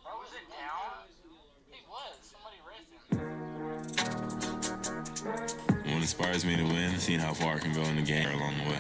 Bro, was it down? He was. Somebody rest him. What inspires me to win, seeing how far I can go in the game along the way.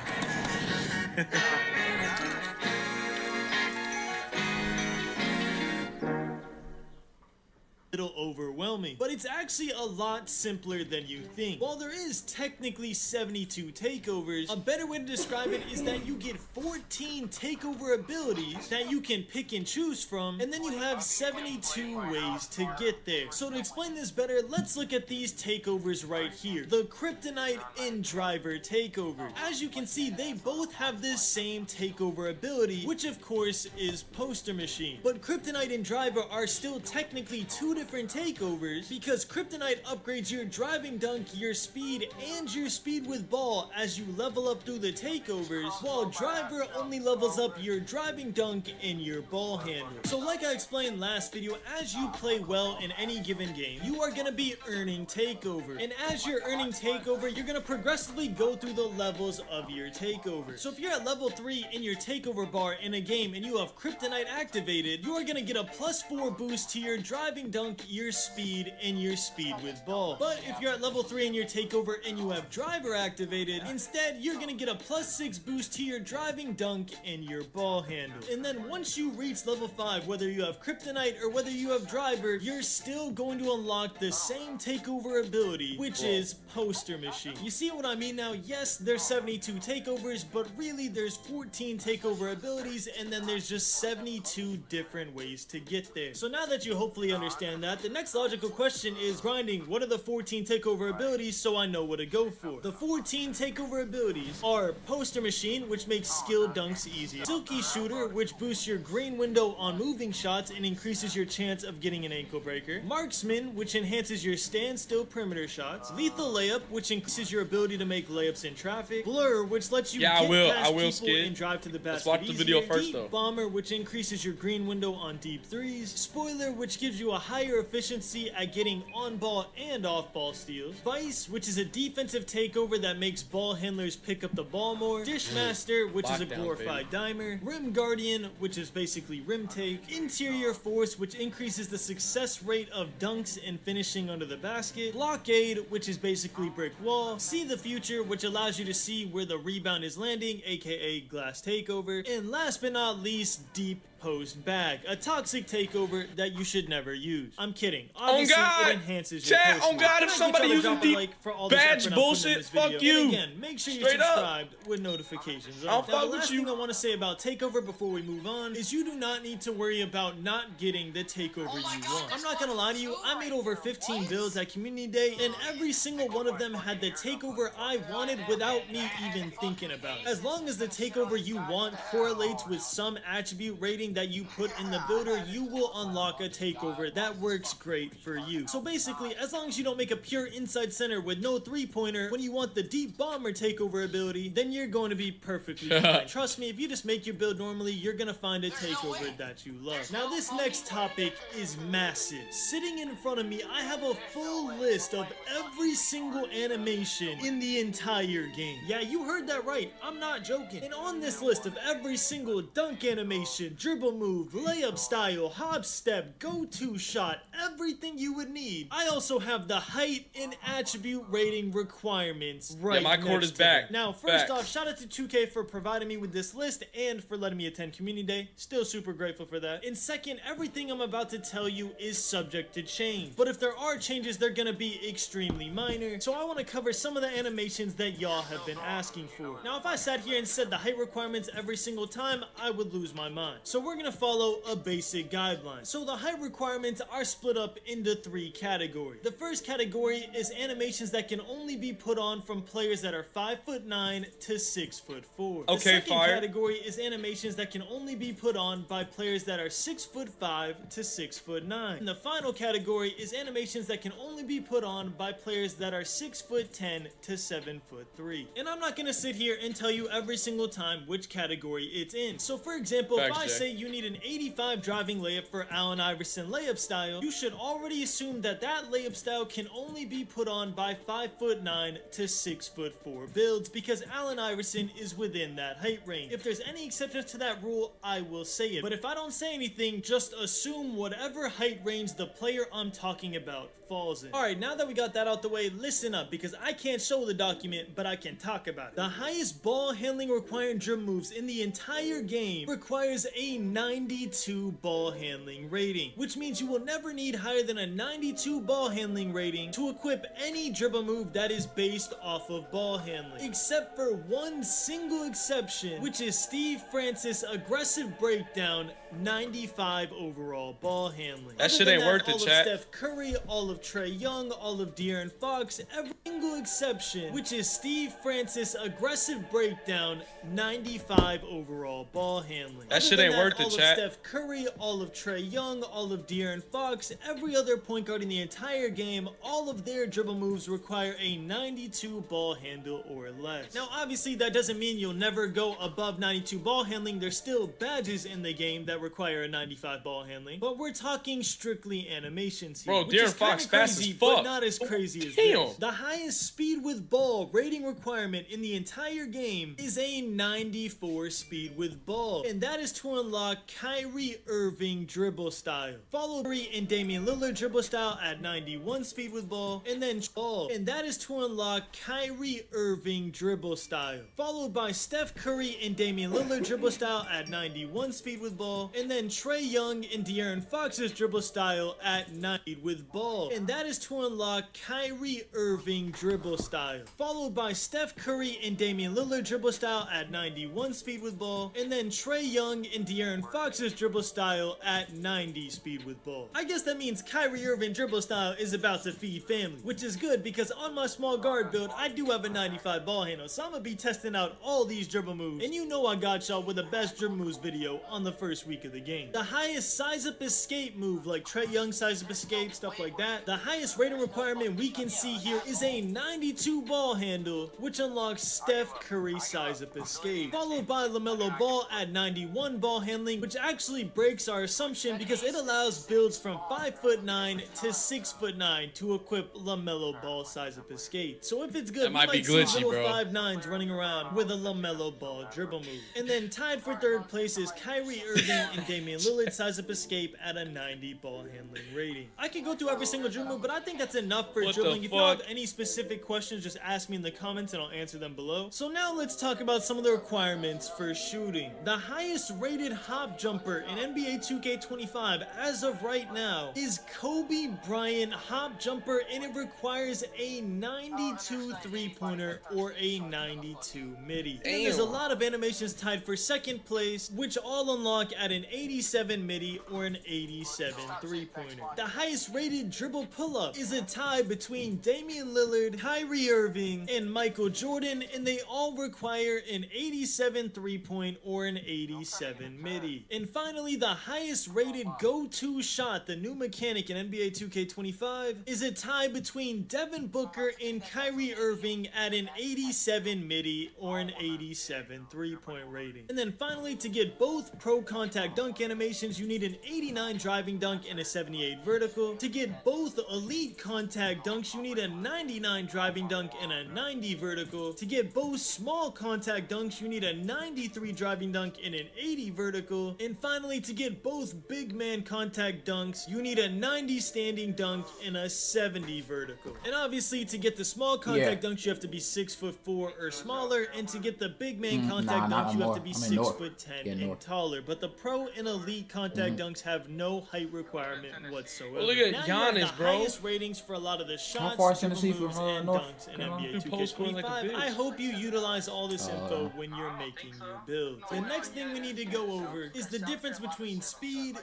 Little overwhelming, but it's actually a lot simpler than you think. While there is technically 72 takeovers, a better way to describe it is that you get 14 takeover abilities that you can pick and choose from, and then you have 72 ways to get there. So to explain this better, let's look at these takeovers right here. The Kryptonite and Driver takeover. As you can see, they both have this same takeover ability, which of course is Poster Machine. But Kryptonite and Driver are still technically two different takeovers, because Kryptonite upgrades your driving dunk, your speed, and your speed with ball as you level up through the takeovers, while Driver only levels up your driving dunk and your ball handle. So like I explained last video, as you play well in any given game, you are going to be earning takeover. And as you're earning takeover, you're going to progressively go through the levels of your takeover. So if you're at level 3 in your takeover bar in a game and you have Kryptonite activated, you are going to get a +4 boost to your driving dunk, your speed, and your speed with ball. But if you're at level 3 in your takeover and you have Driver activated, instead you're gonna get a +6 boost to your driving dunk and your ball handle. And then once you reach level 5, whether you have Kryptonite or whether you have Driver, you're still going to unlock the same takeover ability, which is Poster Machine. You see what I mean now? Yes, there's 72 takeovers, but really there's 14 takeover abilities, and then there's just 72 different ways to get there. So now that you hopefully understand that, the next logical question is grinding. What are the 14 takeover abilities so I know what to go for? The 14 takeover abilities are Poster Machine, which makes skill dunks easier. Silky Shooter, which boosts your green window on moving shots and increases your chance of getting an ankle breaker. Marksman, which enhances your standstill perimeter shots. Lethal Layup, which increases your ability to make layups in traffic. Blur, which lets you get past people and drive to the basket. Let's watch the video first, Deep though. Bomber, which increases your green window on deep threes. Spoiler, which gives you a higher efficiency at getting on-ball and off-ball steals. Vice, which is a defensive takeover that makes ball handlers pick up the ball more. Dishmaster, which is a glorified dimer. Rim Guardian, which is basically rim take. Interior Force, which increases the success rate of dunks and finishing under the basket. Blockade, which is basically brick wall. See the Future, which allows you to see where the rebound is landing, aka glass takeover. And last but not least, Deep Post Bag, a toxic takeover that you should never use. I'm kidding. Obviously, it enhances your Chat, post on God, if somebody using deep badge bullshit, fuck you. And again, make sure you're subscribed with notifications. Now, the last thing I want to say about takeover before we move on is you do not need to worry about not getting the takeover you want. I'm not gonna lie to you, I made over 15 builds at Community Day, and every single one of them had the takeover I wanted without me even thinking about it. As long as the takeover you want correlates with some attribute rating that you put in the builder, you will unlock a takeover that works great for you. So basically, as long as you don't make a pure inside center with no three-pointer when you want the Deep Bomber takeover ability, then you're going to be perfectly fine. Trust me, if you just make your build normally, you're going to find a takeover that you love. Now, this next topic is massive. Sitting in front of me, I have a full list of every single animation in the entire game. Yeah, you heard that right. I'm not joking. And on this list of every single dunk animation, dribble move, layup style, hop step, go-to shot, everything you would need, I also have the height and attribute rating requirements right my court is back. Now, first off, shout out to 2K for providing me with this list and for letting me attend Community Day. Still super grateful for that. And second, everything I'm about to tell you is subject to change. But if there are changes, they're gonna be extremely minor. So I want to cover some of the animations that y'all have been asking for. Now, if I sat here and said the height requirements every single time, I would lose my mind. So we're gonna follow a basic guideline. So the height requirements are split up into 3 categories. The first category is animations that can only be put on from players that are 5'9" to 6'4". The second category is animations that can only be put on by players that are 6'5" to 6'9". And the final category is animations that can only be put on by players that are 6'10" to 7'3". And I'm not gonna sit here and tell you every single time which category it's in. So for example, if I say you need an 85 driving layup for Allen Iverson layup style, you should already assume that that layup style can only be put on by 5'9" to 6'4" builds, because Allen Iverson is within that height range. If there's any exceptions to that rule, I will say it. But if I don't say anything, just assume whatever height range the player I'm talking about falls in. Alright, now that we got that out the way, listen up, because I can't show the document, but I can talk about it. The highest ball handling required dribble moves in the entire game requires a 92 ball handling rating, which means you will never need higher than a 92 ball handling rating to equip any dribble move that is based off of ball handling, except for one single exception, which is Steve Francis aggressive breakdown 95 overall ball handling. That shit ain't worth it, all chat. of Steph Curry, all of Trae Young, all of De'Aaron Fox, every single exception, which is Steve Francis aggressive breakdown 95 overall ball handling. That shit ain't worth it, all chat. of Steph Curry, all of Trae Young, all of De'Aaron Fox, every other point guard in the entire game, all of their dribble moves require a 92 ball handle or less. Now obviously that doesn't mean you'll never go above 92 ball handling. There's still badges in the game that require a 95 ball handling, but we're talking strictly animations here. Bro, De'Aaron Fox fast as but fuck. not as crazy as Damn. this. The highest speed with ball rating requirement in the entire game is a 94 speed with ball, and that is to unlock Kyrie Irving dribble style, followed by Curry and Damian Lillard dribble style at 91 speed with ball, and then ball, and that is to unlock Kyrie Irving dribble style, followed by Steph Curry and Damian Lillard dribble style at 91 speed with ball, and then Trae Young and De'Aaron Fox's dribble style at 90 with ball, and that is to unlock Kyrie Irving dribble style, followed by Steph Curry and Damian Lillard dribble style at 91 speed with ball, and then Trae Young and De'Aaron Fox's dribble style at 90 speed with ball. I guess that means Kyrie Irving dribble style is about to feed family, which is good because on my small guard build, I do have a 95 ball handle, so I'm gonna be testing out all these dribble moves, and you know I got y'all with the best dribble moves video on the first week of the game. The highest size up escape move, like Trae Young size up escape, stuff like that, the highest rating requirement we can see here is a 92 ball handle, which unlocks Steph Curry size up escape, followed by LaMelo Ball at 91 ball handling, which actually breaks our assumption because it allows builds from 5'9" to 6'9" to equip LaMelo Ball size up escape. So if it's good, That might be see glitchy, little bro. 5'9s running around with a LaMelo Ball dribble move. And then tied for third place is Kyrie Irving and Damian Lillard size up escape at a 90 ball handling rating. I can go through every single dribble move, but I think that's enough for What the dribbling. If you have fuck? any specific questions, just ask me in the comments and I'll answer them below. So now let's talk about some of the requirements for shooting. The highest rated hop jumper in NBA 2K25 as of right now is Kobe Bryant hop jumper, and it requires a 92 three-pointer or a 92 midi. And there's a lot of animations tied for second place, which all unlock at an 87 midi or an 87 three-pointer. The highest rated dribble pull-up is a tie between Damian Lillard, Kyrie Irving, and Michael Jordan, and they all require an 87 three-point or an 87 midi. And finally, the highest rated go-to shot, the new mechanic in NBA 2K25, is a tie between Devin Booker and Kyrie Irving at an 87 midi or an 87 three-point rating. And then finally, to get both pro contact dunk animations, you need an 89 driving dunk and a 78 vertical. To get both elite contact dunks, you need a 99 driving dunk and a 90 vertical. To get both small contact dunks, you need a 93 driving dunk and an 80 vertical. And finally, to get both big man contact dunks, you need a 90 standing dunk and a 70 vertical. And obviously, to get the small contact dunks, you have to be 6'4" or smaller, and to get the big man contact dunks, you have to be 6'10" and taller. But the pro and elite contact dunks have no height requirement whatsoever. Well, look at Now you have Giannis, the bro. highest ratings for a lot of the shots, far is dribble Tennessee moves, from, and North dunks in Carolina? NBA You post scoring like a 2K25. bitch. I hope you utilize all this info when you're making your build. The next thing we need to go over is the difference between speed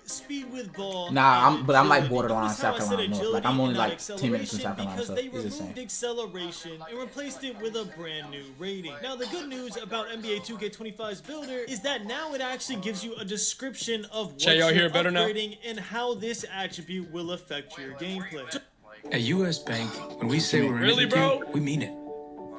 with ball. Nah, and but I'm like agility. borderline Notice how South I said Carolina North. Like, agility I'm only and not like 10 minutes from acceleration South Carolina, because so they it's the removed same. acceleration and replaced it with a brand new rating. Now the good news about NBA 2K25's builder is that now it actually gives you a description of what Chat, y'all you're hear it better now? upgrading and how this attribute will affect your gameplay. At US Bank, when we say we're in Really, it with you, bro? we mean it.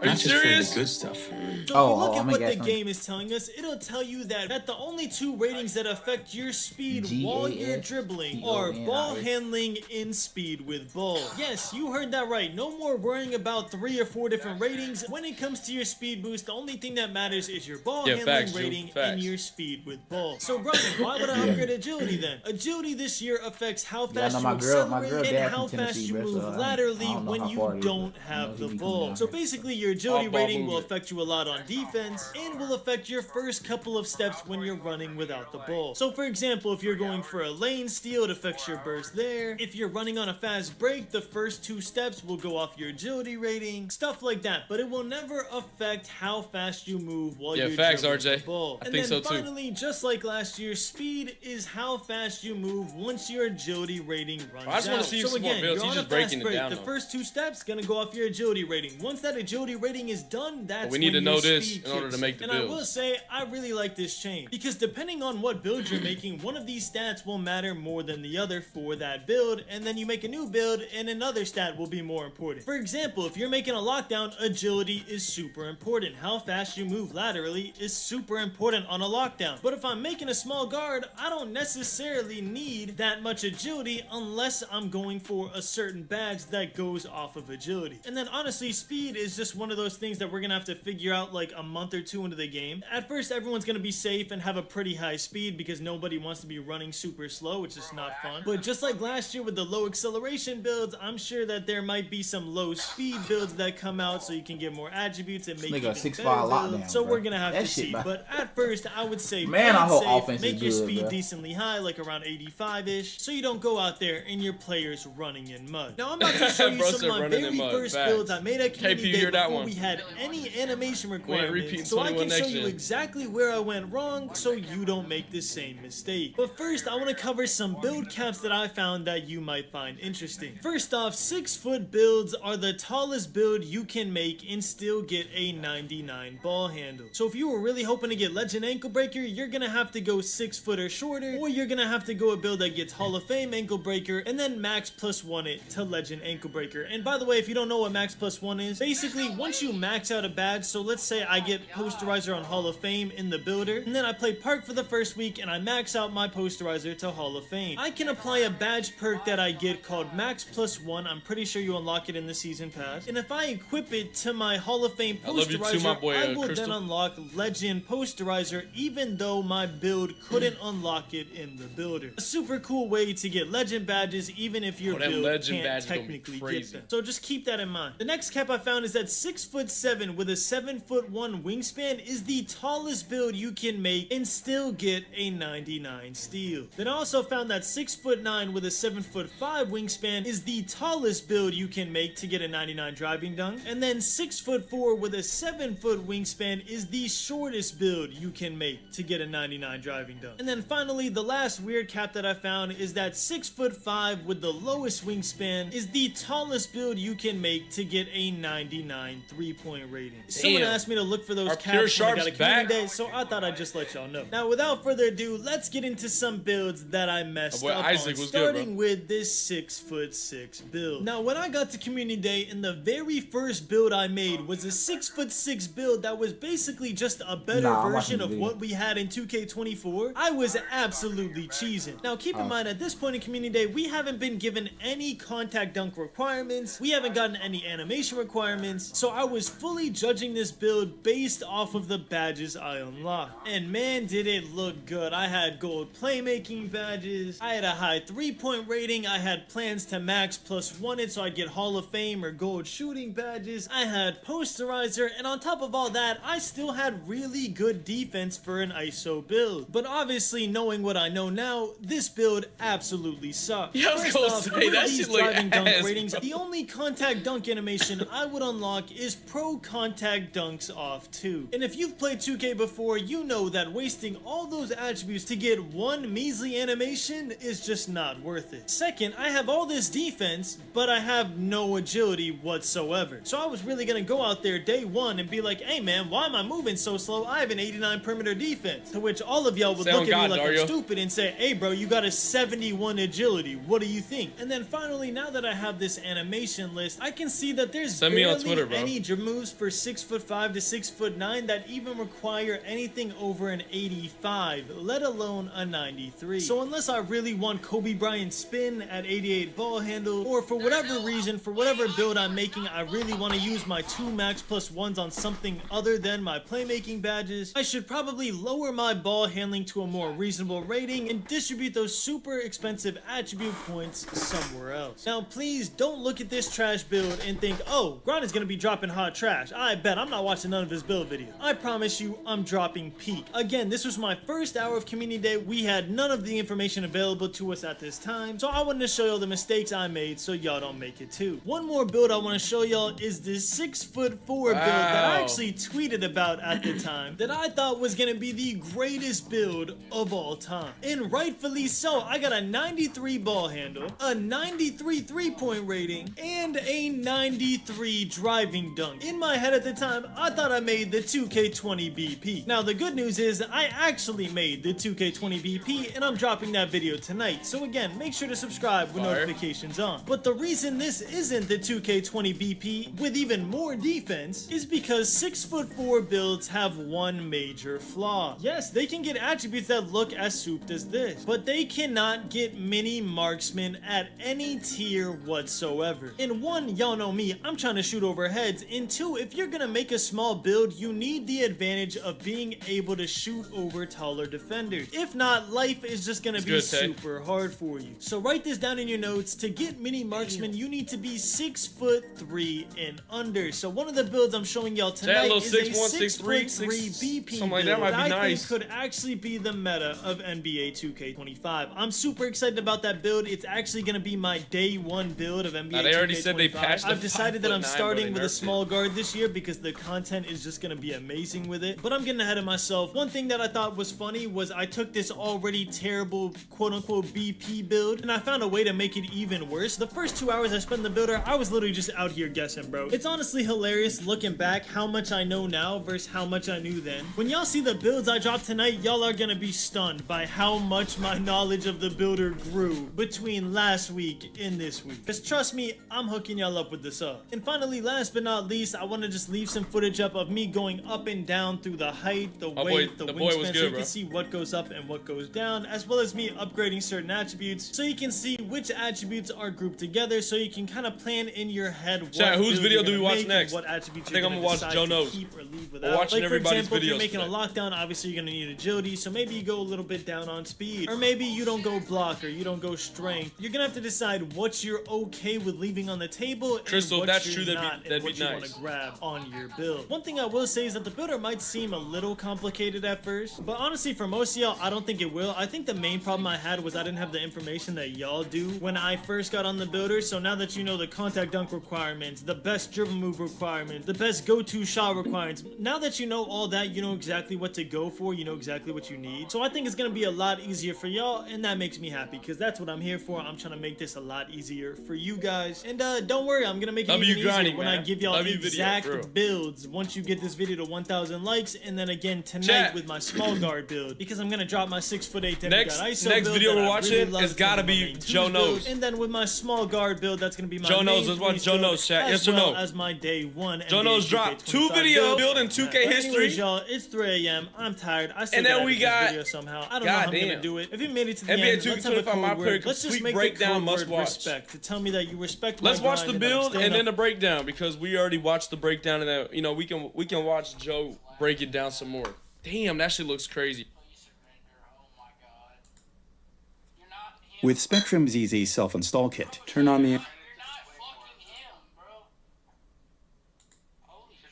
Are you serious? Good stuff. So if you look at what the guessing. game is telling us, it'll tell you that the only two ratings that affect your speed while you're dribbling are ball handling and speed with ball. Yes, you heard that right. No more worrying about 3 or 4 different ratings. When it comes to your speed boost, the only thing that matters is your ball handling rating and your speed with ball. So Brian, why would I upgrade agility then? Agility this year affects how fast you accelerate and how fast you move laterally when you don't have the ball. So basically your agility rating will affect you a lot on defense and will affect your first couple of steps when you're running without the ball. So for example, if you're going for a lane steal, it affects your burst there. If you're running on a fast break, the first 2 steps will go off your agility rating, stuff like that. But it will never affect how fast you move while you're dribbling the ball. I think so too. And then finally, just like last year, speed is how fast you move once your agility rating runs out. I just want to see some more builds. He's just breaking it down. The first 2 steps gonna go off your agility rating. Once that agility rating is done, that's we need to when know your this speed in order kicks to make the in. builds. And I will say, I really like this change because depending on what build you're making, one of these stats will matter more than the other for that build, and then you make a new build and another stat will be more important. For example, if you're making a lockdown, agility is super important. How fast you move laterally is super important on a lockdown. But if I'm making a small guard, I don't necessarily need that much agility unless I'm going for a certain badge that goes off of agility. And then honestly, speed is just one of those things that we're gonna have to figure out like a month or 2 into the game. At first, everyone's gonna be safe and have a pretty high speed because nobody wants to be running super slow, which is not fun. But just like last year with the low acceleration builds, I'm sure that there might be some low speed builds that come out so you can get more attributes and make even better builds. So we're gonna have to see. But at first, I would say make your speed decently high, like around 85-ish, so you don't go out there and your players running in mud. Now I'm about to show you some of my very first builds I made at community day before we had any animation requirements, so I can show you exactly where I went wrong so you don't make the same mistake. But first, I want to cover some build caps that I found that you might find interesting. First off, 6-foot builds are the tallest build you can make and still get a 99 ball handle. So if you were really hoping to get Legend Ankle Breaker, you're gonna have to go 6 foot or shorter, or you're gonna have to go a build that gets Hall of Fame Ankle Breaker and then max +1 it to Legend Ankle Breaker. And by the way, if you don't know what max +1 is, basically once you max out a badge, so let's say I get Posterizer on Hall of Fame in the builder, and then I play Park for the first week and I max out my Posterizer to Hall of Fame. I can apply a badge perk that I get called max +1. I'm pretty sure you unlock it in the season pass. And if I equip it to my Hall of Fame Posterizer, I will then unlock Legend Posterizer even though my build couldn't unlock it in the builder. A super cool way to get legend badges even if your build can't technically get them. So just keep that in mind. The next cap I found is that 6'7" with a 7'1" wingspan is the tallest build you can make and still get a 99 steal. Then I also found that 6'9" with a 7'5" wingspan is the tallest build you can make to get a 99 driving dunk. And then 6'4" with a 7-foot wingspan is the shortest build you can make to get a 99 driving dunk. And then finally, the last weird cap that I found is that 6'5" with the lowest wingspan is the tallest build you can make to get a 99 3-point rating. Someone asked me to look for those caps when I got a community day, so I thought I'd just let y'all know. Now, without further ado, let's get into some builds that I messed up on, starting with this 6'6" build. Now, when I got to community day, and the very first build I made was a 6'6" build that was basically just a better version of what we had in 2K24, I was absolutely cheesing. Now, keep in mind, at this point in community day, we haven't been given any contact dunk requirements, we haven't gotten any animation requirements, so I was fully judging this build based off of the badges I unlocked. And man, did it look good. I had gold playmaking badges, I had a high 3-point rating, I had plans to max +1 it so I'd get Hall of Fame or gold shooting badges, I had Posterizer, and on top of all that, I still had really good defense for an ISO build. But obviously, knowing what I know now, this build absolutely sucks. Yeah, I was gonna say, that shit look ass, ratings, the only contact dunk animation I would unlock is pro contact dunks off 2. And if you've played 2K before, you know that wasting all those attributes to get one measly animation is just not worth it. Second, I have all this defense, but I have no agility whatsoever. So I was really gonna go out there day one and be like, hey man, why am I moving so slow? I have an 89 perimeter defense. To which all of y'all would look at me like I'm stupid and say, hey bro, you got a 71 agility. What do you think? And then finally, now that I have this animation list, I can see that there's barely any many dribble moves for 6'5" to 6'9" that even require anything over an 85, let alone a 93. So unless I really want Kobe Bryant spin at 88 ball handle, or for whatever reason, for whatever build I'm making, I really want to use my 2 max plus 1s on something other than my playmaking badges, I should probably lower my ball handling to a more reasonable rating and distribute those super expensive attribute points somewhere else. Now please don't look at this trash build and think, oh, Grant is going to be dropping hot trash. I bet I'm not watching none of his build videos. I promise you I'm dropping peak. Again, this was my first hour of community day. We had none of the information available to us at this time, so I wanted to show y'all the mistakes I made so y'all don't make it too. One more build I want to show y'all is this 6'4" build that I actually tweeted about at the time that I thought was going to be the greatest build of all time. And rightfully so. I got a 93 ball handle, a 93 3-point rating, and a 93 driving dunk. In my head at the time, I thought I made the 2K20 BP. Now the good news is I actually made the 2K20 BP, and I'm dropping that video tonight. So again, make sure to subscribe with notifications on. But the reason this isn't the 2K20 BP with even more defense is because 6'4" builds have one major flaw. Yes, they can get attributes that look as souped as this, but they cannot get mini marksman at any tier whatsoever. And one, y'all know me, I'm trying to shoot over heads, and two, if you're gonna make a small build, you need the advantage of being able to shoot over taller defenders. If not, life is just gonna be super hard for you. So write this down in your notes. To get mini marksman, you need to be 6'3" and under. So one of the builds I'm showing y'all tonight is a 6'3" BP something like build that might be I nice. think could actually be the meta of NBA 2K25. I'm super excited about that build. It's actually going to be my day one build of NBA 2K25. They already said they patched. I've decided that I'm starting with a small guard this year because the content is just going to be amazing with it. But I'm getting ahead of myself. One thing that I thought was funny was I took this already terrible quote-unquote BP build and I found a way to make it even worse. The first 2 hours I spent in the builder, I was literally just out here guessing, bro. It's honestly hilarious looking back how much I know now versus how much I knew then. When y'all see the builds I dropped tonight, y'all are gonna be stunned by how much my knowledge of the builder grew between last week and this week. Because trust me, I'm hooking y'all up with the sub. And finally, last but not least, I want to just leave some footage up of me going up and down through the height, the weight, the wingspan, so you can see what goes up and what goes down, as well as me upgrading certain attributes, so you can see which attributes are grouped together, so you can kind of plan in your head what whose video do we watch next? What attributes I think I'm gonna watch Joe Knows. Keep or leave We're watching like, for everybody's example, if you're videos making a today. lockdown, obviously you're gonna need agility, so maybe you go a little bit down on speed, or maybe you don't go block, or you don't go strength. You're gonna have to decide what you're okay with leaving on the table, Crystal, and what that's you're true. not, That'd and be what you want nice. to grab on your build. One thing I will say is that the builder might seem a little complicated at first, but honestly, for most of y'all, I don't think it will. I think the main problem I had was I didn't have the information that y'all do when I first got on the builder. So now that you know the contact dunk requirements, the best dribble move requirements, the best go-to shot requirements, now that you know all that, you know exactly what to go for, you know exactly what you need. So I think it's gonna be a lot easier for y'all, and that makes me happy because that's what I'm here for. I'm trying to make this a lot easier for you guys. And don't worry, I'm gonna make it even easier when I give y'all exact builds once you get this video to 1,000 likes, and then again tonight with my small guard build, because I'm gonna drop my 6'8" demigod ISO next build video we're watching really has gotta be Joe Knows. And then with my small guard build, that's gonna be my Joe main Knows. Let's watch Joe Knows, chat. Yes or no? as my day one. Joe Knows dropped 2 videos building 2K history. Anyways, y'all, it's 3 a.m. I'm tired. I still And then gotta we edit this got- video somehow. I don't know how I'm gonna do it. If you made it to the NBA end, let's have a 2K25 my code player word. Let's just complete make breakdown the must code word watch. respect to tell me that you respect my Let's watch the grind that I'm build staying and then up. the breakdown, because we already watched the breakdown, and then, you know, we can watch Joe break it down some more. Damn, that shit looks crazy. With Spectrum's easy self-install kit, turn on the... You're not fucking him, bro. Holy shit.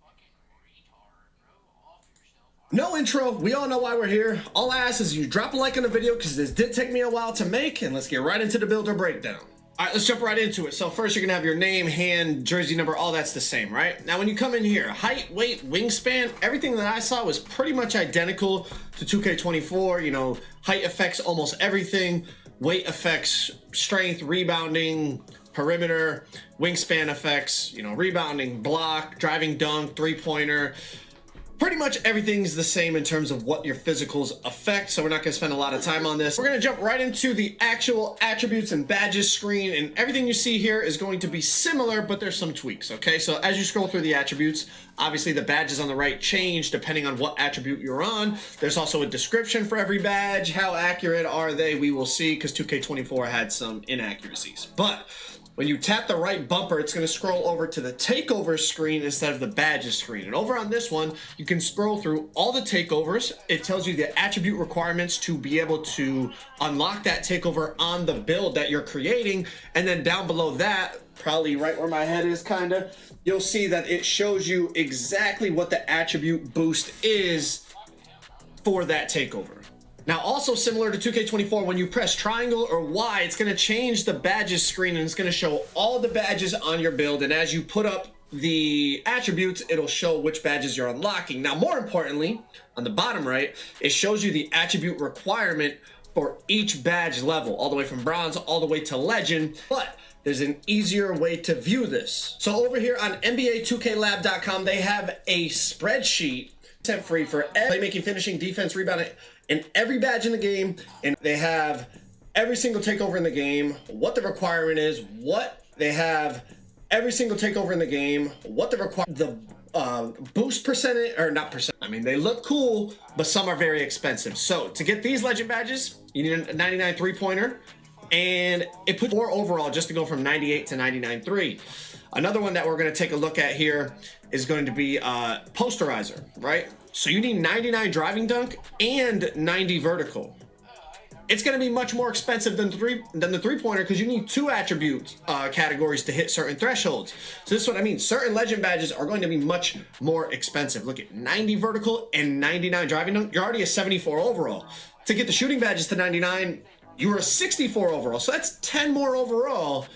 Fucking retard, bro. Off yourself. No intro, we all know why we're here. All I ask is you drop a like on the video because this did take me a while to make, and let's get right into the builder breakdown. All right, let's jump right into it. So first you're gonna have your name, hand, jersey number, all that's the same, right? Now when you come in here, height, weight, wingspan, everything that I saw was pretty much identical to 2K24. You know, height affects almost everything. Weight affects strength, rebounding, perimeter. Wingspan affects, you know, rebounding, block, driving dunk, three-pointer. Pretty much everything's the same in terms of what your physicals affect, so we're not going to spend a lot of time on this. We're going to jump right into the actual attributes and badges screen, and everything you see here is going to be similar, but there's some tweaks, okay? So as you scroll through the attributes, obviously the badges on the right change depending on what attribute you're on. There's also a description for every badge. How accurate are they? We will see, because 2K24 had some inaccuracies. But when you tap the right bumper, it's going to scroll over to the takeover screen instead of the badges screen. And over on this one, you can scroll through all the takeovers. It tells you the attribute requirements to be able to unlock that takeover on the build that you're creating. And then down below that, probably right where my head is kind of, you'll see that it shows you exactly what the attribute boost is for that takeover. Now, also similar to 2K24, when you press triangle or Y, it's going to change the badges screen and it's going to show all the badges on your build. And as you put up the attributes, it'll show which badges you're unlocking. Now, more importantly, on the bottom right, it shows you the attribute requirement for each badge level, all the way from bronze all the way to legend. But there's an easier way to view this. So over here on NBA2KLab.com, they have a spreadsheet free for playmaking, finishing, defense, rebounding, and every badge in the game. And they have every single takeover in the game, what the requirement is, what they have every single takeover in the game, what the boost percentage, or not percent. I mean, they look cool, but some are very expensive. So to get these legend badges, you need a 99 3-pointer, and it puts 4 overall just to go from 98 to 99.3. Another one that we're going to take a look at here is going to be posterizer, right? So you need 99 driving dunk and 90 vertical. It's going to be much more expensive than the 3-pointer because you need 2 attribute categories to hit certain thresholds. So this is what I mean. Certain legend badges are going to be much more expensive. Look at 90 vertical and 99 driving dunk. You're already a 74 overall. To get the shooting badges to 99, you were a 64 overall. So that's 10 more overall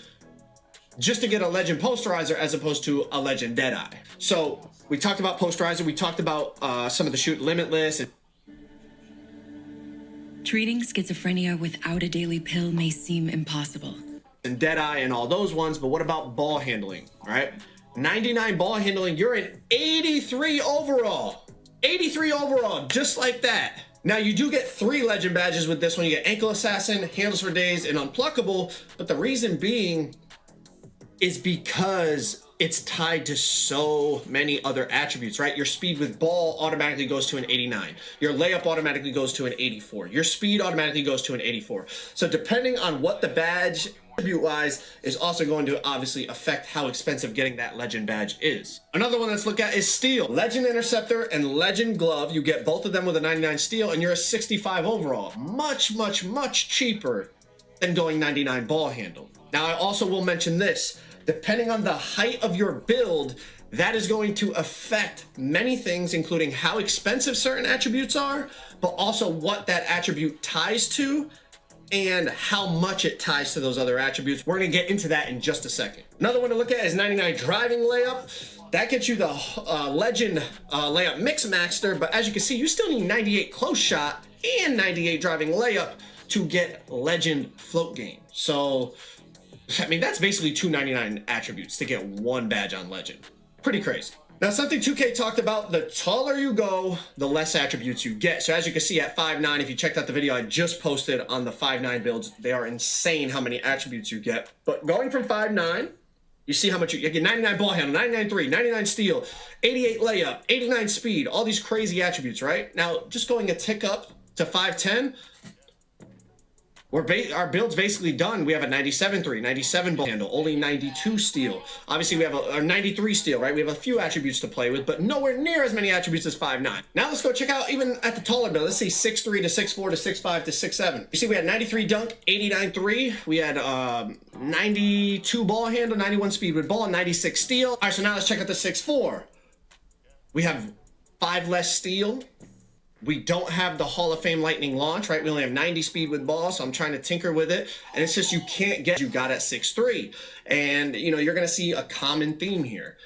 just to get a legend posterizer as opposed to a legend Deadeye. So we talked about posterizer. We talked about some of the shoot limitless. Treating schizophrenia without a daily pill may seem impossible. And Deadeye and all those ones, but what about ball handling, right? 99 ball handling, you're an 83 overall. 83 overall, just like that. Now, you do get 3 legend badges with this one. You get Ankle Assassin, Handles for Days, and Unpluckable, but the reason being is because it's tied to so many other attributes, right? Your speed with ball automatically goes to an 89. Your layup automatically goes to an 84. Your speed automatically goes to an 84. So depending on what the badge attribute-wise is also going to obviously affect how expensive getting that legend badge is. Another one let's look at is Steel. Legend Interceptor and Legend Glove. You get both of them with a 99 Steel and you're a 65 overall. Much, much, much cheaper than going 99 ball handle. Now, I also will mention this. Depending on the height of your build, that is going to affect many things, including how expensive certain attributes are, but also what that attribute ties to and how much it ties to those other attributes. We're going to get into that in just a second. Another one to look at is 99 driving layup. That gets you the legend layup mix master, but as you can see, you still need 98 close shot and 98 driving layup to get legend float game. So I mean, that's basically 299 attributes to get 1 badge on legend. Pretty crazy. Now, something 2K talked about, the taller you go, the less attributes you get. So as you can see at 5'9", if you checked out the video I just posted on the 5'9" builds, they are insane how many attributes you get. But going from 5'9", you see how much you get 99 ball handle, 99 3, 99 steal, 88 layup, 89 speed, all these crazy attributes, right? Now, just going a tick up to 5'10", our build's basically done. We have a 97 3, 97 ball handle, only 92 steal. Obviously, we have a 93 steal, right? We have a few attributes to play with, but nowhere near as many attributes as 5'9". Now let's go check out even at the taller build. Let's see 6'3" to 6'4" to 6'5" to 6'7". You see we had 93 dunk, 89 3. We had 92 ball handle, 91 speed with ball, 96 steal. All right, so now let's check out the 6'4". We have 5 less steal. We don't have the Hall of Fame lightning launch, right? We only have 90 speed with ball, so I'm trying to tinker with it. And it's just you can't get you got at 6'3". And, you know, you're going to see a common theme here.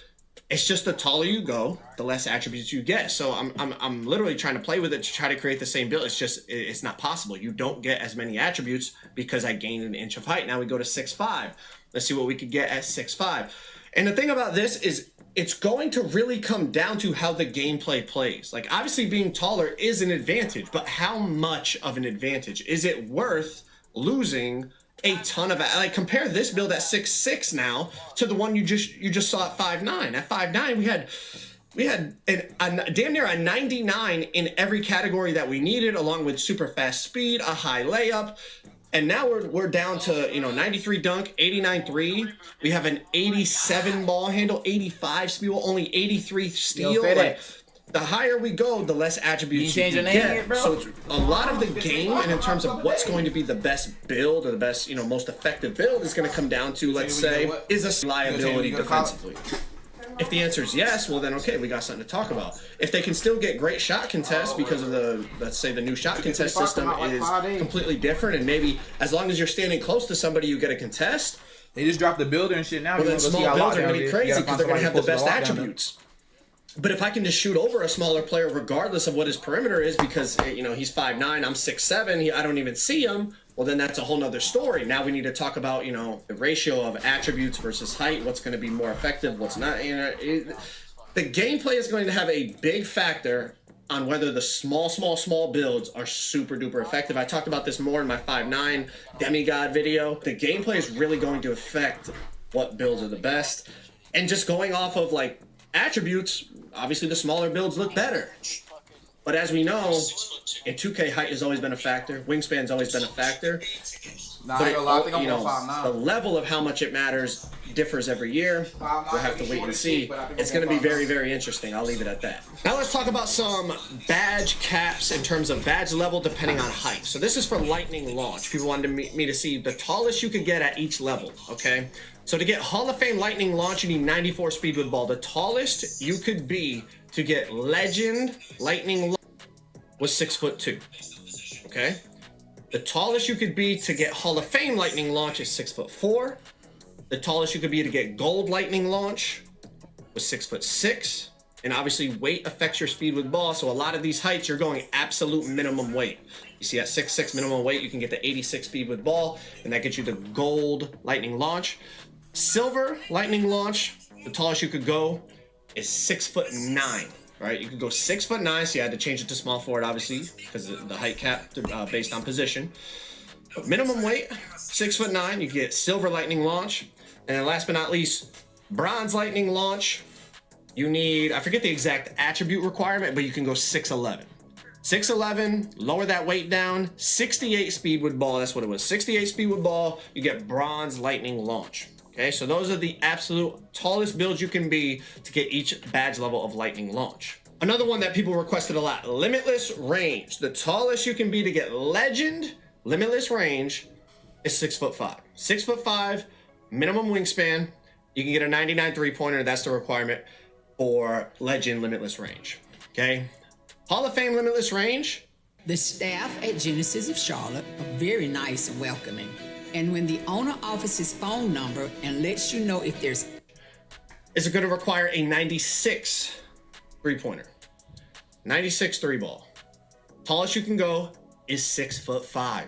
It's just the taller you go, the less attributes you get. So I'm literally trying to play with it to try to create the same build. It's just, it's not possible. You don't get as many attributes because I gained an inch of height. Now we go to 6'5". Let's see what we could get at 6'5". And the thing about this is it's going to really come down to how the gameplay plays. Like, obviously being taller is an advantage, but how much of an advantage? Is it worth losing a ton of, like, compare this build at 6'6" now to the one you just saw at 5'9". At 5'9", we had a damn near a 99 in every category that we needed, along with super fast speed, a high layup. And now we're down to, you know, 93 dunk, 89 3. We have an 87 ball handle, 85 speed, only 83 steal. Like, the higher we go, the less attributes you can get. So it's a lot of the game, and in terms of what's going to be the best build or the best, you know, most effective build is going to come down to, let's say, is a liability defensively. If the answer is yes, well then okay, we got something to talk about. If they can still get great shot contests because of the, let's say the new shot contest system is completely different, and maybe as long as you're standing close to somebody you get a contest. They just dropped the builder and shit now. Well, then small builds are going to be crazy because they're going to have the best attributes. But if I can just shoot over a smaller player regardless of what his perimeter is, because, you know, he's 5'9", I'm 6'7", I don't even see him, well, then that's a whole nother story. Now we need to talk about, you know, the ratio of attributes versus height, what's going to be more effective, what's not. You know, the gameplay is going to have a big factor on whether the small builds are super duper effective. I talked about this more in my 5'9" demigod video. The gameplay is really going to affect what builds are the best. And just going off of, like, attributes, obviously the smaller builds look better. But as we know, in 2K, height has always been a factor. Wingspan's always been a factor. But you know, the level of how much it matters differs every year. We'll have to wait and see. It's going to be very, very interesting. I'll leave it at that. Now let's talk about some badge caps in terms of badge level depending on height. So this is for lightning launch. People wanted me to see the tallest you could get at each level, okay? So to get Hall of Fame lightning launch, you need 94 speed with ball. The tallest you could be to get legend lightning launch was 6'2", okay? The tallest you could be to get Hall of Fame lightning launch is 6'4". The tallest you could be to get gold lightning launch was 6'6". And obviously weight affects your speed with ball. So a lot of these heights, you're going absolute minimum weight. You see at 6'6" minimum weight, you can get the 86 speed with ball, and that gets you the gold lightning launch. Silver lightning launch, the tallest you could go is 6'9". Right, you could go 6'9", so you had to change it to small forward, obviously, because the height cap based on position. But minimum weight, 6'9", you get silver lightning launch, and then last but not least, bronze lightning launch. You need, I forget the exact attribute requirement, but you can go 6'11". 6'11", lower that weight down, 68 speed with ball. That's what it was. 68 speed with ball. You get bronze lightning launch. Okay, so those are the absolute tallest builds you can be to get each badge level of lightning launch. Another one that people requested a lot, limitless range. The tallest you can be to get legend limitless range is 6'5". 6'5", minimum wingspan. You can get a 99 3-pointer. That's the requirement for legend limitless range. Okay, Hall of Fame limitless range. The staff at Genesis of Charlotte are very nice and welcoming. And when the owner offers his phone number and lets you know if there's... Is it going to require a 96 3-pointer? 96 3-ball. Tallest you can go is 6'5".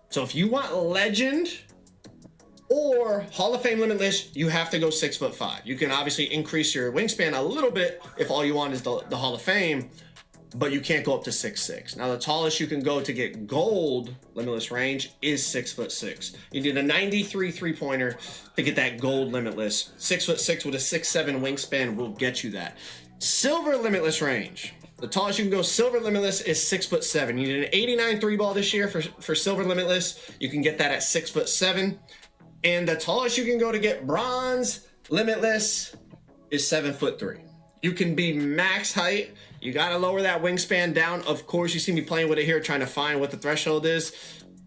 So if you want legend or Hall of Fame limitless, you have to go 6'5". You can obviously increase your wingspan a little bit if all you want is the Hall of Fame, but you can't go up to 6'6". Now the tallest you can go to get gold limitless range is 6'6". You need a 93 3-pointer to get that gold limitless. 6'6" with a 6'7" wingspan will get you that. Silver limitless range. The tallest you can go silver limitless is 6'7". You need an 89 3-ball this year for silver limitless. You can get that at 6'7". And the tallest you can go to get bronze limitless is 7'3". You can be max height. You gotta lower that wingspan down. Of course, you see me playing with it here, trying to find what the threshold is.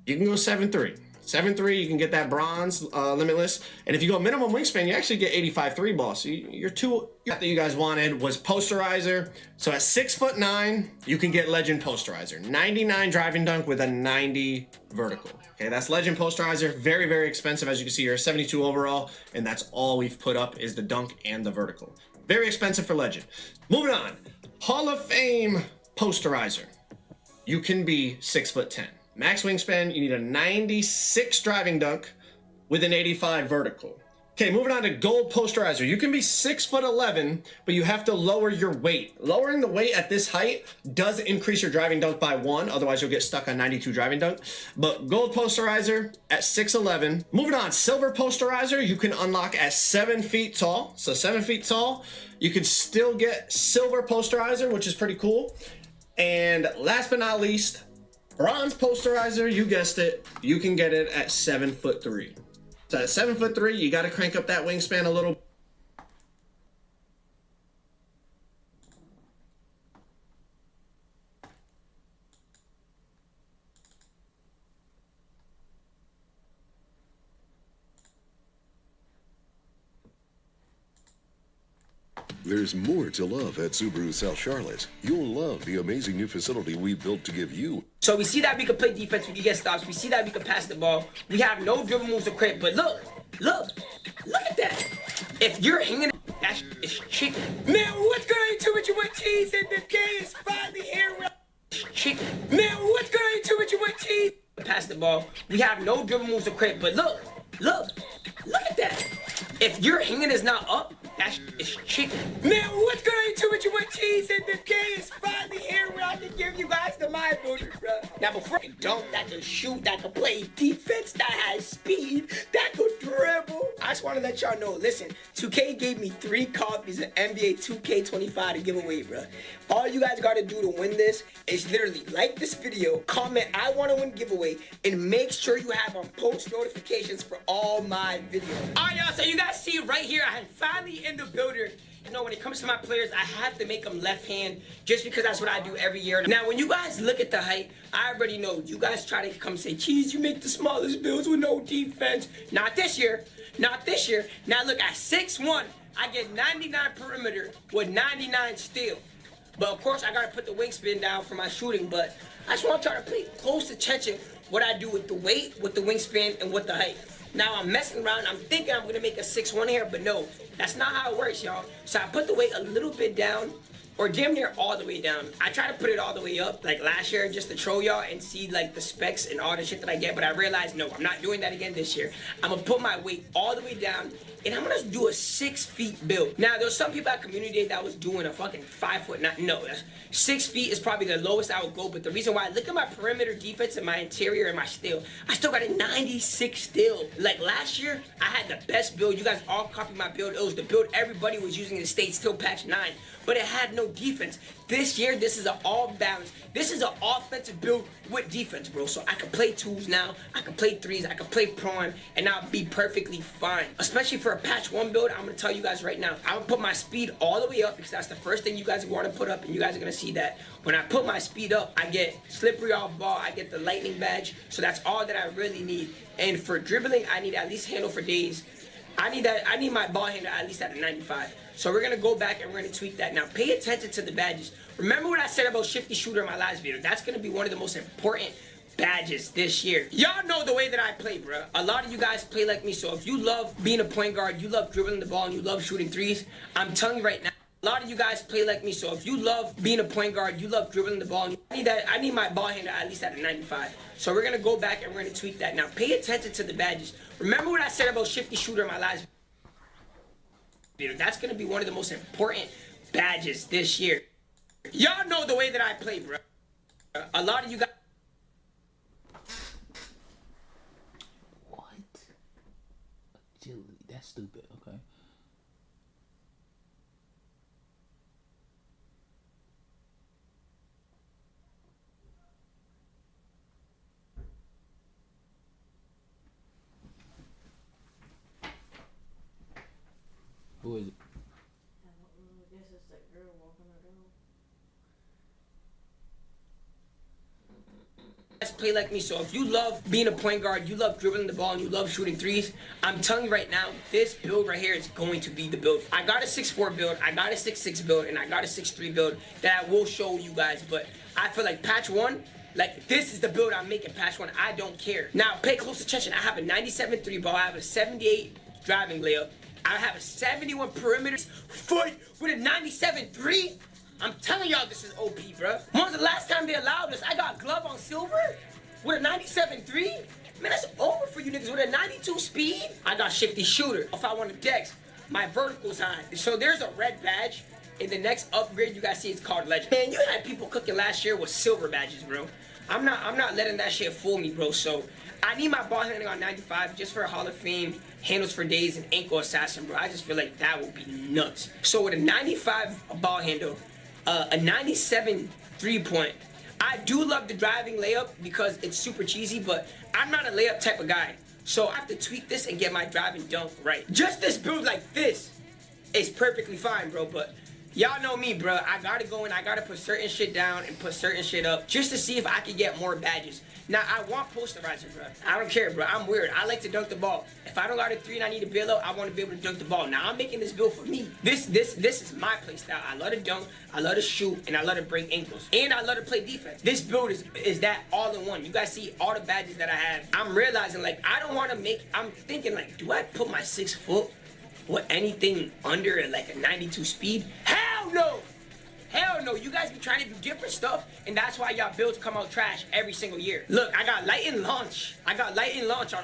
You can go 7'3". 7'3", you can get that bronze limitless. And if you go minimum wingspan, you actually get 85 3-ball. So your two that you guys wanted was posterizer. So at 6'9", you can get legend posterizer. 99 driving dunk with a 90 vertical. Okay, that's legend posterizer. Very, very expensive. As you can see here, 72 overall. And that's all we've put up is the dunk and the vertical. Very expensive for legend. Moving on. Hall of Fame posterizer. You can be 6'10". Max wingspan, you need a 96 driving dunk with an 85 vertical. Okay, moving on to gold posterizer. You can be 6'11", but you have to lower your weight. Lowering the weight at this height does increase your driving dunk by 1, otherwise you'll get stuck on 92 driving dunk. But gold posterizer at 6'11". Moving on, silver posterizer, you can unlock at 7 feet tall. So 7 feet tall, you can still get silver posterizer, which is pretty cool. And last but not least, bronze posterizer, you guessed it, you can get it at 7'3". So at 7'3", you got to crank up that wingspan a little. There's more to love at Subaru South Charlotte. You'll love the amazing new facility we built to give you. So we see that we can play defense, we can get stops, we see that we can pass the ball. We have no dribble moves to create, but look at that. If you're hanging, that is chicken. Man, what's going to with you with cheese and the day is finally here. Chicken. Man, what's going to with you with cheese? Pass the ball. We have no dribble moves to create, but look at that. If your hand is not up, that is chicken. Man, what's going to with you with cheese and the day is finally here where I can give you guys the mind builder, bro. Now before I dunk, that can shoot, that can play defense, that has speed, that could dribble. I just want to let y'all know, listen, 2K gave me 3 copies of NBA 2K25 to give away, bro. All you guys got to do to win this is literally like this video, comment I want to win giveaway, and make sure you have on post notifications for all my videos. Alright y'all, so you guys see right here, I am finally in the builder. You know, when it comes to my players, I have to make them left hand just because that's what I do every year. Now, when you guys look at the height, I already know you guys try to come say, "Cheese, you make the smallest builds with no defense." Not this year. Not this year. Now look, at 6'1", I get 99 perimeter with 99 steal. But of course, I gotta put the wingspan down for my shooting. But I just want y'all to pay close attention what I do with the weight, with the wingspan, and with the height. Now I'm messing around. I'm thinking I'm gonna make a 6'1" here, but no, that's not how it works, y'all. So I put the weight a little bit down, or damn near all the way down. I try to put it all the way up, like last year, just to troll y'all and see like the specs and all the shit that I get. But I realized, no, I'm not doing that again this year. I'm gonna put my weight all the way down, and I'm gonna do a 6 feet build. Now, there's some people at Community Day that was doing a fucking 5 foot, no, 6 feet is probably the lowest I would go, but the reason why, look at my perimeter defense and my interior and my steal. I still got a 96 steal. Like last year, I had the best build. You guys all copied my build. It was the build everybody was using in the States till patch 9, but it had no defense. This year, this is an all balance. This is an offensive build with defense, bro. So I can play 2s now, I can play 3s, I can play prime, and I'll be perfectly fine. Especially for a patch 1 build, I'm gonna tell you guys right now, I'm gonna put my speed all the way up because that's the first thing you guys want to put up, and you guys are gonna see that. When I put my speed up, I get slippery off ball, I get the lightning badge, so that's all that I really need. And for dribbling, I need at least handle for days. I need my ball handle at least at a 95. So we're gonna go back and we're gonna tweak that. Now pay attention to the badges. Remember what I said about shifty shooter in my last video? That's gonna be one of the most important badges this year. Y'all know the way that I play, bro. A lot of you guys play like me, so if you love being a point guard, you love dribbling the ball, and you love shooting 3s, I'm telling you right now, a lot of you guys play like me, so if you love being a point guard, you love dribbling the ball, I need my ball handle at least at a 95. So we're gonna go back and we're gonna tweak that. Now pay attention to the badges. Remember what I said about shifty shooter in my last video? That's gonna be one of the most important badges this year. Y'all know the way that I play, bro. A lot of you guys. What? Agility. That's stupid. Okay. Who is it? I guess it's that girl walking her dog. Play like me, so if you love being a point guard, you love dribbling the ball, and you love shooting 3s, I'm telling you right now, this build right here is going to be the build. I got a 6'4" build, I got a 6'6" build, and I got a 6'3" build that I will show you guys, but I feel like patch 1, like this is the build I'm making patch 1. I don't care. Now pay close attention. I have a 97 3 ball, I have a 78 driving layup, I have a 71 perimeter foot with a 97 3. I'm telling y'all this is OP, bro. When's the last time they allowed this? I got glove on silver with a 97 3. man, that's over for you niggas. With a 92 speed, I got shifty shooter. If I want to dex, my vertical's high. So there's a red badge. In the next upgrade, you guys see it's called Legend. Man, you had people cooking last year with silver badges, bro. I'm not letting that shit fool me, bro. So I need my ball handling on 95 just for a Hall of Fame, handles for days, and ankle assassin, bro. I just feel like that would be nuts. So with a 95 ball handle, a 97 3-point, I do love the driving layup because it's super cheesy, but I'm not a layup type of guy. So I have to tweak this and get my driving dunk right. Just this build like this is perfectly fine, bro, but y'all know me, bro. I gotta go in, I gotta put certain shit down and put certain shit up just to see if I can get more badges. Now, I want posterizer, bro. I don't care, bro. I'm weird. I like to dunk the ball. If I don't got a 3 and I need a bail out, I want to be able to dunk the ball. Now, I'm making this build for me. This is my play style. I love to dunk, I love to shoot, and I love to break ankles. And I love to play defense. This build is that all in one. You guys see all the badges that I have. I'm realizing, like, I don't want to make, I'm thinking, like, do I put my 6 foot with anything under, like, a 92 speed? Hell no! Hell no, you guys be trying to do different stuff, and that's why y'all builds come out trash every single year. Look, I got light and launch. I got light and launch on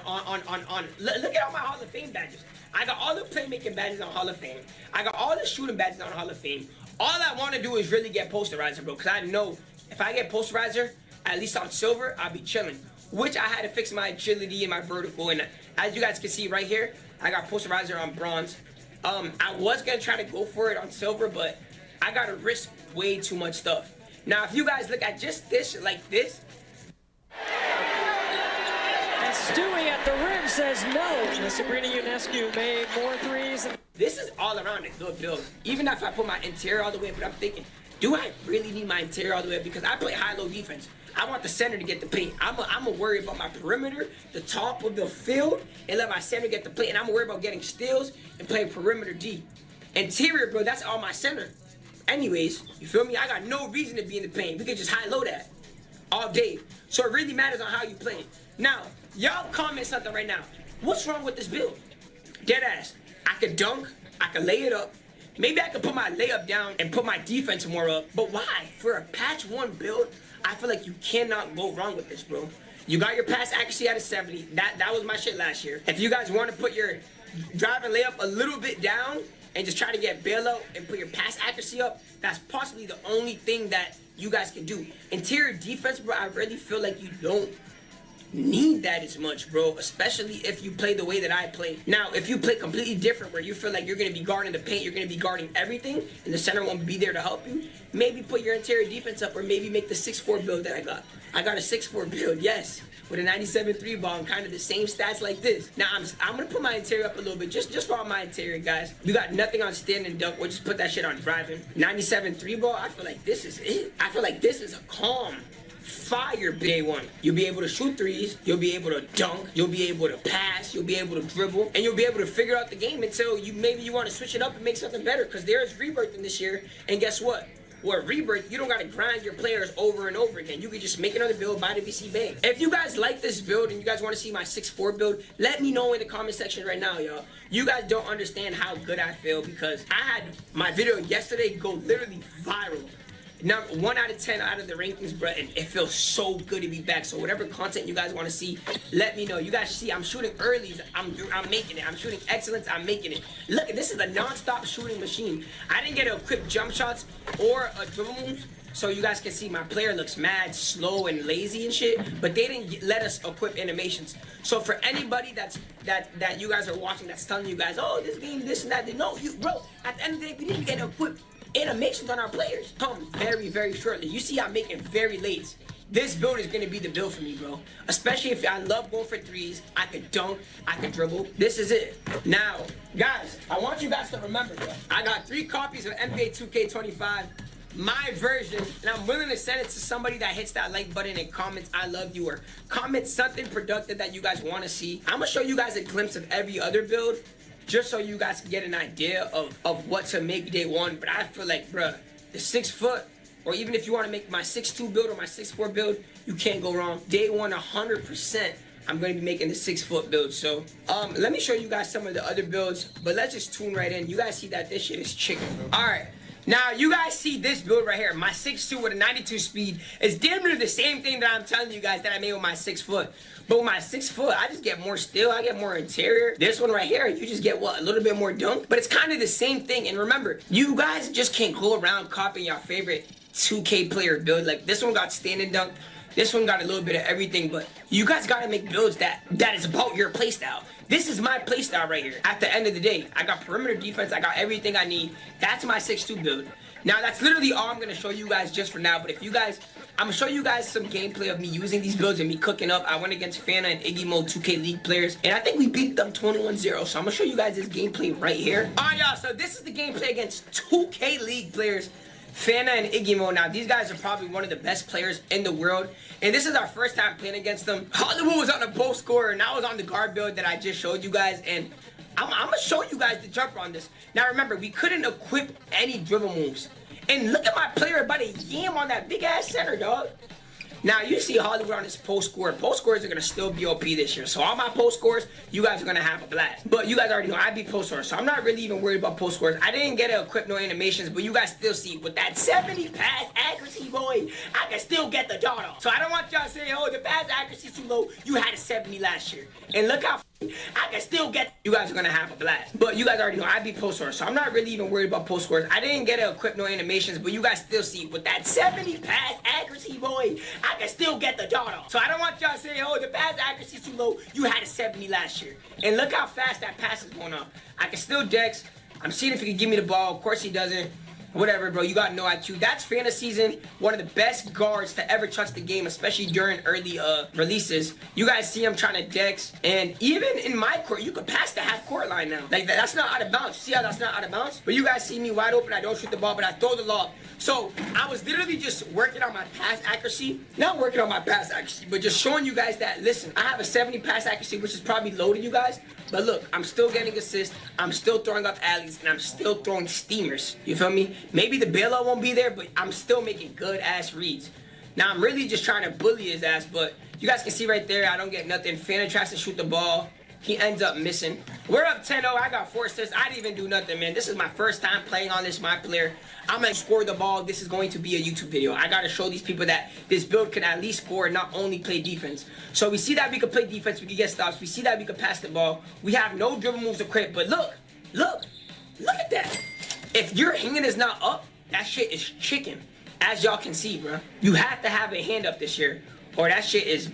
look at all my Hall of Fame badges. I got all the playmaking badges on Hall of Fame. I got all the shooting badges on Hall of Fame. All I want to do is really get posterizer, bro, because I know if I get posterizer, at least on silver, I'll be chilling. Which I had to fix my agility and my vertical, and as you guys can see right here, I got posterizer on bronze. I was going to try to go for it on silver, but I gotta risk way too much stuff. Now, if you guys look at just this, like this. And Stewie at the rim says no. Sabrina Ionescu made more threes. This is all around a good build. Even if I put my interior all the way up, but I'm thinking, do I really need my interior all the way up? Because I play high-low defense. I want the center to get the paint. I'm a worry about my perimeter, the top of the field, and let my center get the paint. And I'm worried about getting steals and playing perimeter D. Interior, bro, that's all my center. Anyways, you feel me? I got no reason to be in the paint. We could just high-low that all day. So it really matters on how you play. Now, y'all comment something right now. What's wrong with this build? Dead ass. I could dunk. I could lay it up. Maybe I could put my layup down and put my defense more up. But why? For a patch 1 build, I feel like you cannot go wrong with this, bro. You got your pass accuracy at a 70. That was my shit last year. If you guys want to put your drive and layup a little bit down, and just try to get bailout and put your pass accuracy up, that's possibly the only thing that you guys can do. Interior defense, bro, I really feel like you don't need that as much, bro, especially if you play the way that I play. Now, if you play completely different, where you feel like you're going to be guarding the paint, you're going to be guarding everything, and the center won't be there to help you, maybe put your interior defense up, or maybe make the 6'4 build that I got. I got a 6'4 build, yes, with a 97 3 ball and kind of the same stats like this. Now, I'm going to put my interior up a little bit, just for all my interior, guys. We got nothing on stand and dunk. We'll just put that shit on driving. 97 3 ball, I feel like this is it. I feel like this is a calm, fire day 1. You'll be able to shoot threes, you'll be able to dunk, you'll be able to pass, you'll be able to dribble, and you'll be able to figure out the game until maybe you want to switch it up and make something better, because there's rebirth in this year, and guess what? Well, rebirth, you don't got to grind your players over and over again. You can just make another build, buy the VC, bang. If you guys like this build and you guys want to see my 6'4 build, let me know in the comment section right now, y'all. You guys don't understand how good I feel, because I had my video yesterday go literally viral. Number 1 out of 10 out of the rankings, bro, and it feels so good to be back. So whatever content you guys want to see, let me know. You guys see, I'm shooting early, I'm making it. I'm shooting excellence, I'm making it. Look, this is a non-stop shooting machine. I didn't get to equip jump shots or a dribble moves, so you guys can see my player looks mad slow and lazy and shit, but they didn't let us equip animations. So for anybody that you guys are watching that's telling you guys, oh, this game, this and that, no, bro, at the end of the day, we didn't get to equip animations on our players. Come very, very shortly. You see, I'm making very late. This build is going to be the build for me, bro. Especially if I love going for threes. I could dunk. I could dribble. This is it. Now, guys, I want you guys to remember, bro. I got 3 copies of NBA 2K25. My version, and I'm willing to send it to somebody that hits that like button and comments I love you, or comment something productive that you guys want to see. I'm going to show you guys a glimpse of every other build, just so you guys can get an idea of what to make day 1. But I feel like, bruh, the 6 foot, or even if you want to make my 6'2 build or my 6'4 build, you can't go wrong. Day 1, 100%, I'm going to be making the 6 foot build. So, let me show you guys some of the other builds, but let's just tune right in. You guys see that this shit is chicken, bro. All right. Now, you guys see this build right here. My 6'2 with a 92 speed is damn near the same thing that I'm telling you guys that I made with my 6 foot. But with my 6 foot, I just get more steel, I get more interior. This one right here, you just get what, a little bit more dunk. But it's kind of the same thing. And remember, you guys just can't go around copying your favorite 2K player build. Like this one got standing dunk. This one got a little bit of everything, but you guys gotta make builds that is about your playstyle. This is my playstyle right here. At the end of the day, I got perimeter defense, I got everything I need. That's my 6'2 build. Now that's literally all I'm gonna show you guys just for now, but if you guys, I'm gonna show you guys some gameplay of me using these builds and me cooking up. I went against Fana and Iggy Mo 2K League players, and I think we beat them 21-0, so I'm gonna show you guys this gameplay right here. Alright y'all, so this is the gameplay against 2K League players. Fana and Iggy Mo. Now, these guys are probably one of the best players in the world. And this is our first time playing against them. Hollywood was on the post scorer, and I was on the guard build that I just showed you guys. And I'm going to show you guys the jumper on this. Now, remember, we couldn't equip any dribble moves. And look at my player about to yam on that big-ass center, dog. Now, you see Hollywood on his post score. Post scores are going to still be OP this year. So all my post scores, you guys are going to have a blast. But you guys already know I beat post scores, so I'm not really even worried about post scores. I didn't get to equip no animations, but you guys still see with that 70 pass accuracy, boy, I can still get the dot off. So I don't want y'all to say, oh, the pass accuracy is too low. You had a 70 last year. And look how I can still get. You guys are going to have a blast. But you guys already know I beat post scores, so I'm not really even worried about post scores. I didn't get to equip no animations, but you guys still see with that 70 pass accuracy, boy, I can still get the dot off. So I don't want y'all to say, oh, the pass accuracy is too low. You had a 70 last year. And look how fast that pass is going off. I can still dex. I'm seeing if he can give me the ball. Of course he doesn't. Whatever, bro. You got no IQ. That's Fana season. One of the best guards to ever touch the game, especially during early releases. You guys see him trying to dex. And even in my court, you could pass the half court line now. Like, that's not out of bounds. See how that's not out of bounds? But you guys see me wide open. I don't shoot the ball, but I throw the lob. So I was literally just working on my pass accuracy. Not working on my pass accuracy, but just showing you guys that, listen, I have a 70 pass accuracy, which is probably low to you guys. But look, I'm still getting assists. I'm still throwing up alleys, and I'm still throwing steamers. You feel me? Maybe the bailout won't be there, but I'm still making good-ass reads. Now, I'm really just trying to bully his ass, but you guys can see right there, I don't get nothing. Fana tries to shoot the ball. He ends up missing. We're up 10-0. I got 4 assists. I didn't even do nothing, man. This is my first time playing on this, my player. I'm going to score the ball. This is going to be a YouTube video. I got to show these people that this build can at least score and not only play defense. So we see that we can play defense. We can get stops. We see that we can pass the ball. We have no dribble moves to crit. But look at that. If your hand is not up, that shit is chicken. As y'all can see, bro. You have to have a hand up this year, or that shit is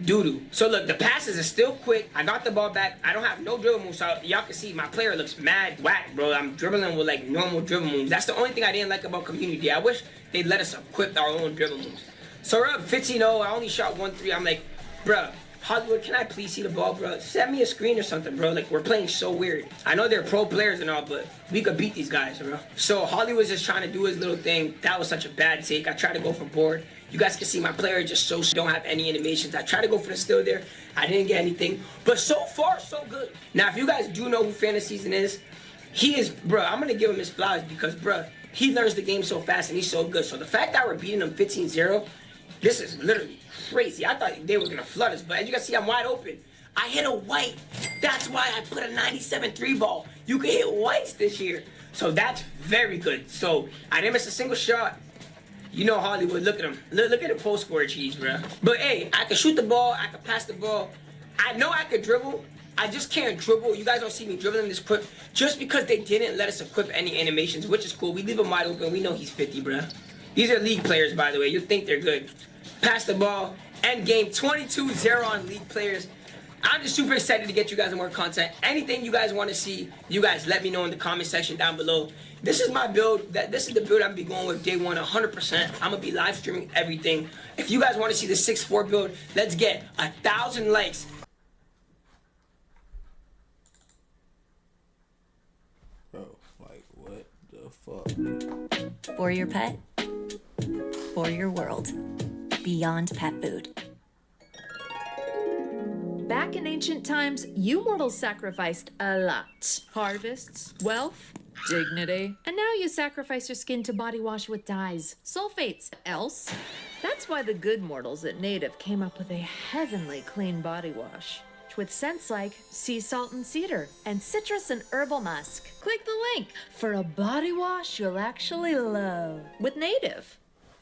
doo-doo. So look, the passes are still quick. I got the ball back. I don't have no dribble moves, so y'all can see my player looks mad whack, bro. I'm dribbling with like normal dribble moves. That's the only thing I didn't like about community. I wish they'd let us equip our own dribble moves. So we're up 15-0. I only shot 1-3. I'm like, bro, Hollywood, can I please see the ball, bro? Send me a screen or something, bro. Like, we're playing so weird. I know they're pro players and all, but we could beat these guys, bro. So Hollywood's just trying to do his little thing. That was such a bad take. I tried to go for board. You guys can see my player just so don't have any animations. I tried to go for the steal there. I didn't get anything. But so far, so good. Now, if you guys do know who Fana Season is, he is, bro, I'm going to give him his flowers because, bro, he learns the game so fast and he's so good. So the fact that we're beating him 15-0, this is literally crazy. I thought they were going to flood us, but as you can see, I'm wide open. I hit a white. That's why I put a 97 3-ball. You can hit whites this year. So that's very good. So I didn't miss a single shot. You know Hollywood, look at him. Look at the post score cheese, bro. But hey, I can shoot the ball. I can pass the ball. I know I could dribble. I just can't dribble. You guys don't see me dribbling this quick just because they didn't let us equip any animations, which is cool. We leave him wide open. We know he's 50, bro. These are league players, by the way. You think they're good. Pass the ball. End game 22-0 on league players. I'm just super excited to get you guys more content. Anything you guys want to see, you guys let me know in the comment section down below. This is my build. This is the build I'm going to be going with day one 100%. I'm going to be live streaming everything. If you guys want to see the 6'4" build, let's get 1,000 likes. Bro, like, what the fuck? For your pet, for your world. Beyond pet food. Back in ancient times, you mortals sacrificed a lot. Harvests, wealth, dignity. And now you sacrifice your skin to body wash with dyes, sulfates. Else? That's why the good mortals at Native came up with a heavenly clean body wash. With scents like sea salt and cedar, and citrus and herbal musk. Click the link for a body wash you'll actually love with Native.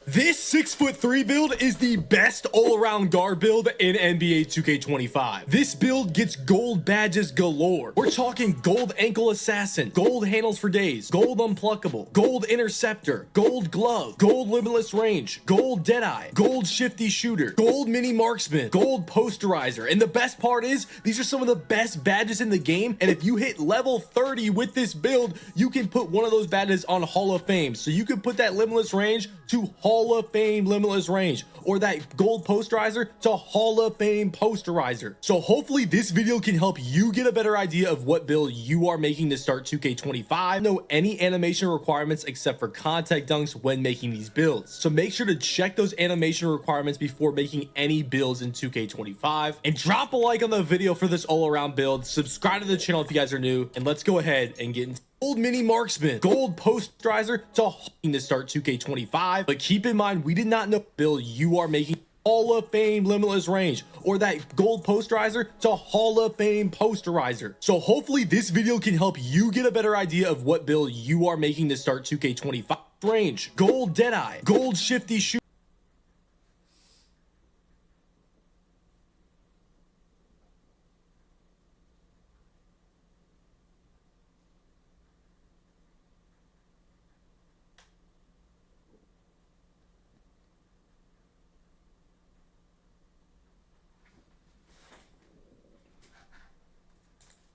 This 6'3" build is the best all-around guard build in NBA 2K25. This build gets gold badges galore. We're talking gold ankle assassin, gold handles for days, gold unpluckable, gold interceptor, gold glove, gold limitless range, gold deadeye, gold shifty shooter, gold mini marksman, gold posterizer. And the best part is these are some of the best badges in the game. And if you hit level 30 with this build, you can put one of those badges on Hall of Fame. So you can put that limitless range to Hall of Fame limitless range, or that gold posterizer to Hall of Fame posterizer. So hopefully this video can help you get a better idea of what build you are making to start 2K25. No any animation requirements except for contact dunks when making these builds. So make sure to check those animation requirements before making any builds in 2K25, and drop a like on the video for this all-around build. Subscribe to the channel if you guys are new, and let's go ahead and get into gold mini marksman, gold posterizer to start 2K25. But keep in mind, we did not know build you are making Hall of Fame limitless range, or that gold posterizer to Hall of Fame posterizer. So hopefully this video can help you get a better idea of what build you are making to start 2K25. Range, gold deadeye, gold shifty shooter.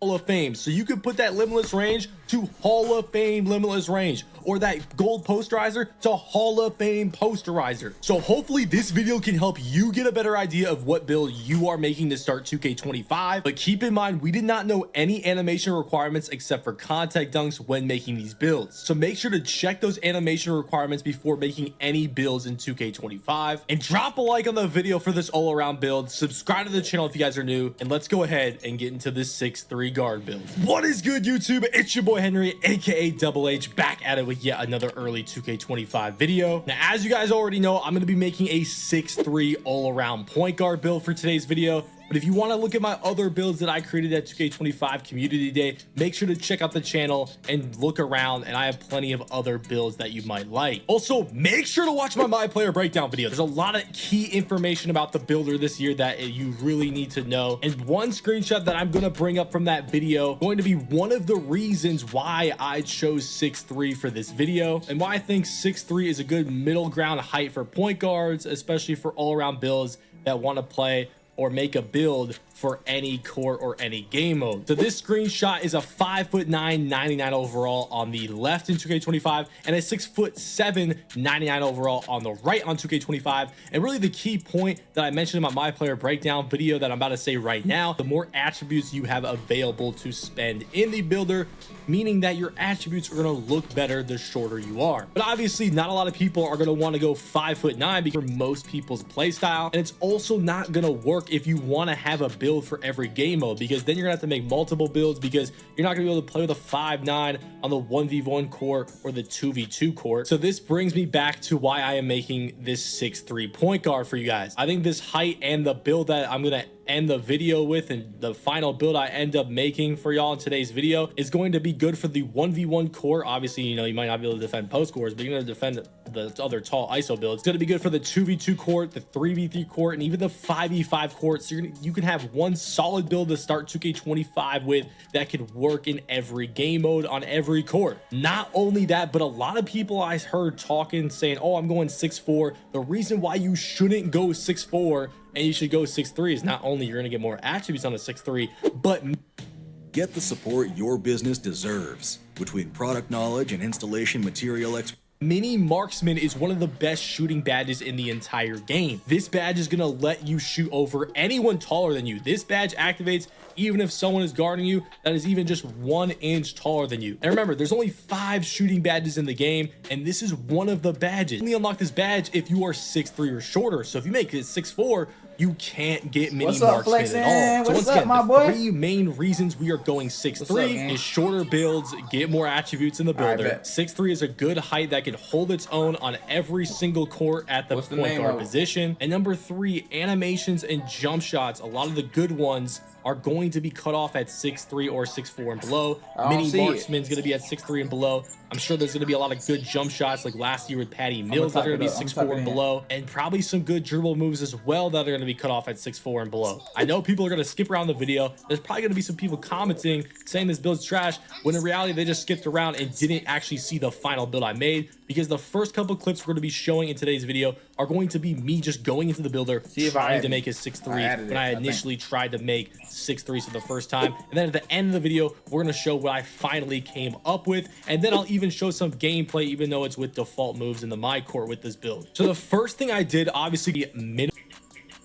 Hall of Fame. So you could put that limitless range to Hall of Fame limitless range, or that gold posterizer to Hall of Fame posterizer. So hopefully this video can help you get a better idea of what build you are making to start 2K25. But keep in mind, we did not know any animation requirements except for contact dunks when making these builds. So make sure to check those animation requirements before making any builds in 2K25, and drop a like on the video for this all-around build. Subscribe to the channel if you guys are new, and let's go ahead and get into this 6'3" guard build. What is good, YouTube? It's your boy Henry, aka Double H, back at it with yet another early 2K25 video. Now, as you guys already know, I'm going to be making a 6'3" all-around point guard build for today's video. But if you want to look at my other builds that I created at 2K25 Community Day, make sure to check out the channel and look around, and I have plenty of other builds that you might like. Also, make sure to watch my player breakdown video. There's a lot of key information about the builder this year that you really need to know. And one screenshot that I'm going to bring up from that video going to be one of the reasons why I chose 6'3" for this video, and why I think 6'3" is a good middle ground height for point guards, especially for all-around builds that want to play or make a build for any court or any game mode. So this screenshot is a 5'9", 99 overall on the left in 2K25, and a 6'7", 99 overall on the right on 2K25. And really the key point that I mentioned in my player breakdown video that I'm about to say right now, the more attributes you have available to spend in the builder, meaning that your attributes are going to look better the shorter you are. But obviously not a lot of people are going to want to go 5'9" because for most people's play style, and it's also not going to work if you want to have a build for every game mode, because then you're gonna have to make multiple builds, because you're not gonna be able to play with a 5'9" on the 1v1 court or the 2v2 court. So this brings me back to why I am making this 6'3" point guard for you guys. I think this height and the build that I'm gonna end the video with, and the final build I end up making for y'all in today's video, is going to be good for the 1v1 court. Obviously, you know, you might not be able to defend post cores, but you're going to defend the other tall ISO builds. It's going to be good for the 2v2 court, the 3v3 court, and even the 5v5 court. So you can have one solid build to start 2K25 with that could work in every game mode on every court. Not only that, but a lot of people I heard talking saying, oh, I'm going 6'4". The reason why you shouldn't go 6'4" and you should go 6'3" is not only you're going to get more attributes on a 6'3", but get the support your business deserves. Between product knowledge and installation material expertise, Mini Marksman is one of the best shooting badges in the entire game. This badge is going to let you shoot over anyone taller than you. This badge activates even if someone is guarding you that is even just 1 inch taller than you. And remember, there's only 5 shooting badges in the game, and this is one of the badges. You only unlock this badge if you are 6'3" or shorter. So if you make it 6'4", you can't get Mini Marksman at all. So once again, the 3 main reasons we are going 6'3" is shorter builds, get more attributes in the builder. 6'3" is a good height that can hold its own on every single court at the point guard position. And number 3, animations and jump shots. A lot of the good ones are going to be cut off at 6'3 or 6'4 and below. I don't Mini see it. Marksman's going to be at 6'3 and below. I'm sure there's going to be a lot of good jump shots like last year with Patty Mills that are going to be 6'4 and below, and probably some good dribble moves as well that are going to be cut off at 6'4 and below. I know people are going to skip around the video. There's probably going to be some people commenting saying this build's trash, when in reality they just skipped around and didn't actually see the final build I made, because the first couple clips we're going to be showing in today's video are going to be me just going into the builder trying to make a 6'3 when I initially tried to make 6'3s for the first time, and then at the end of the video we're going to show what I finally came up with, and then I'll even show some gameplay even though it's with default moves in the my court with this build. So the first thing I did, obviously,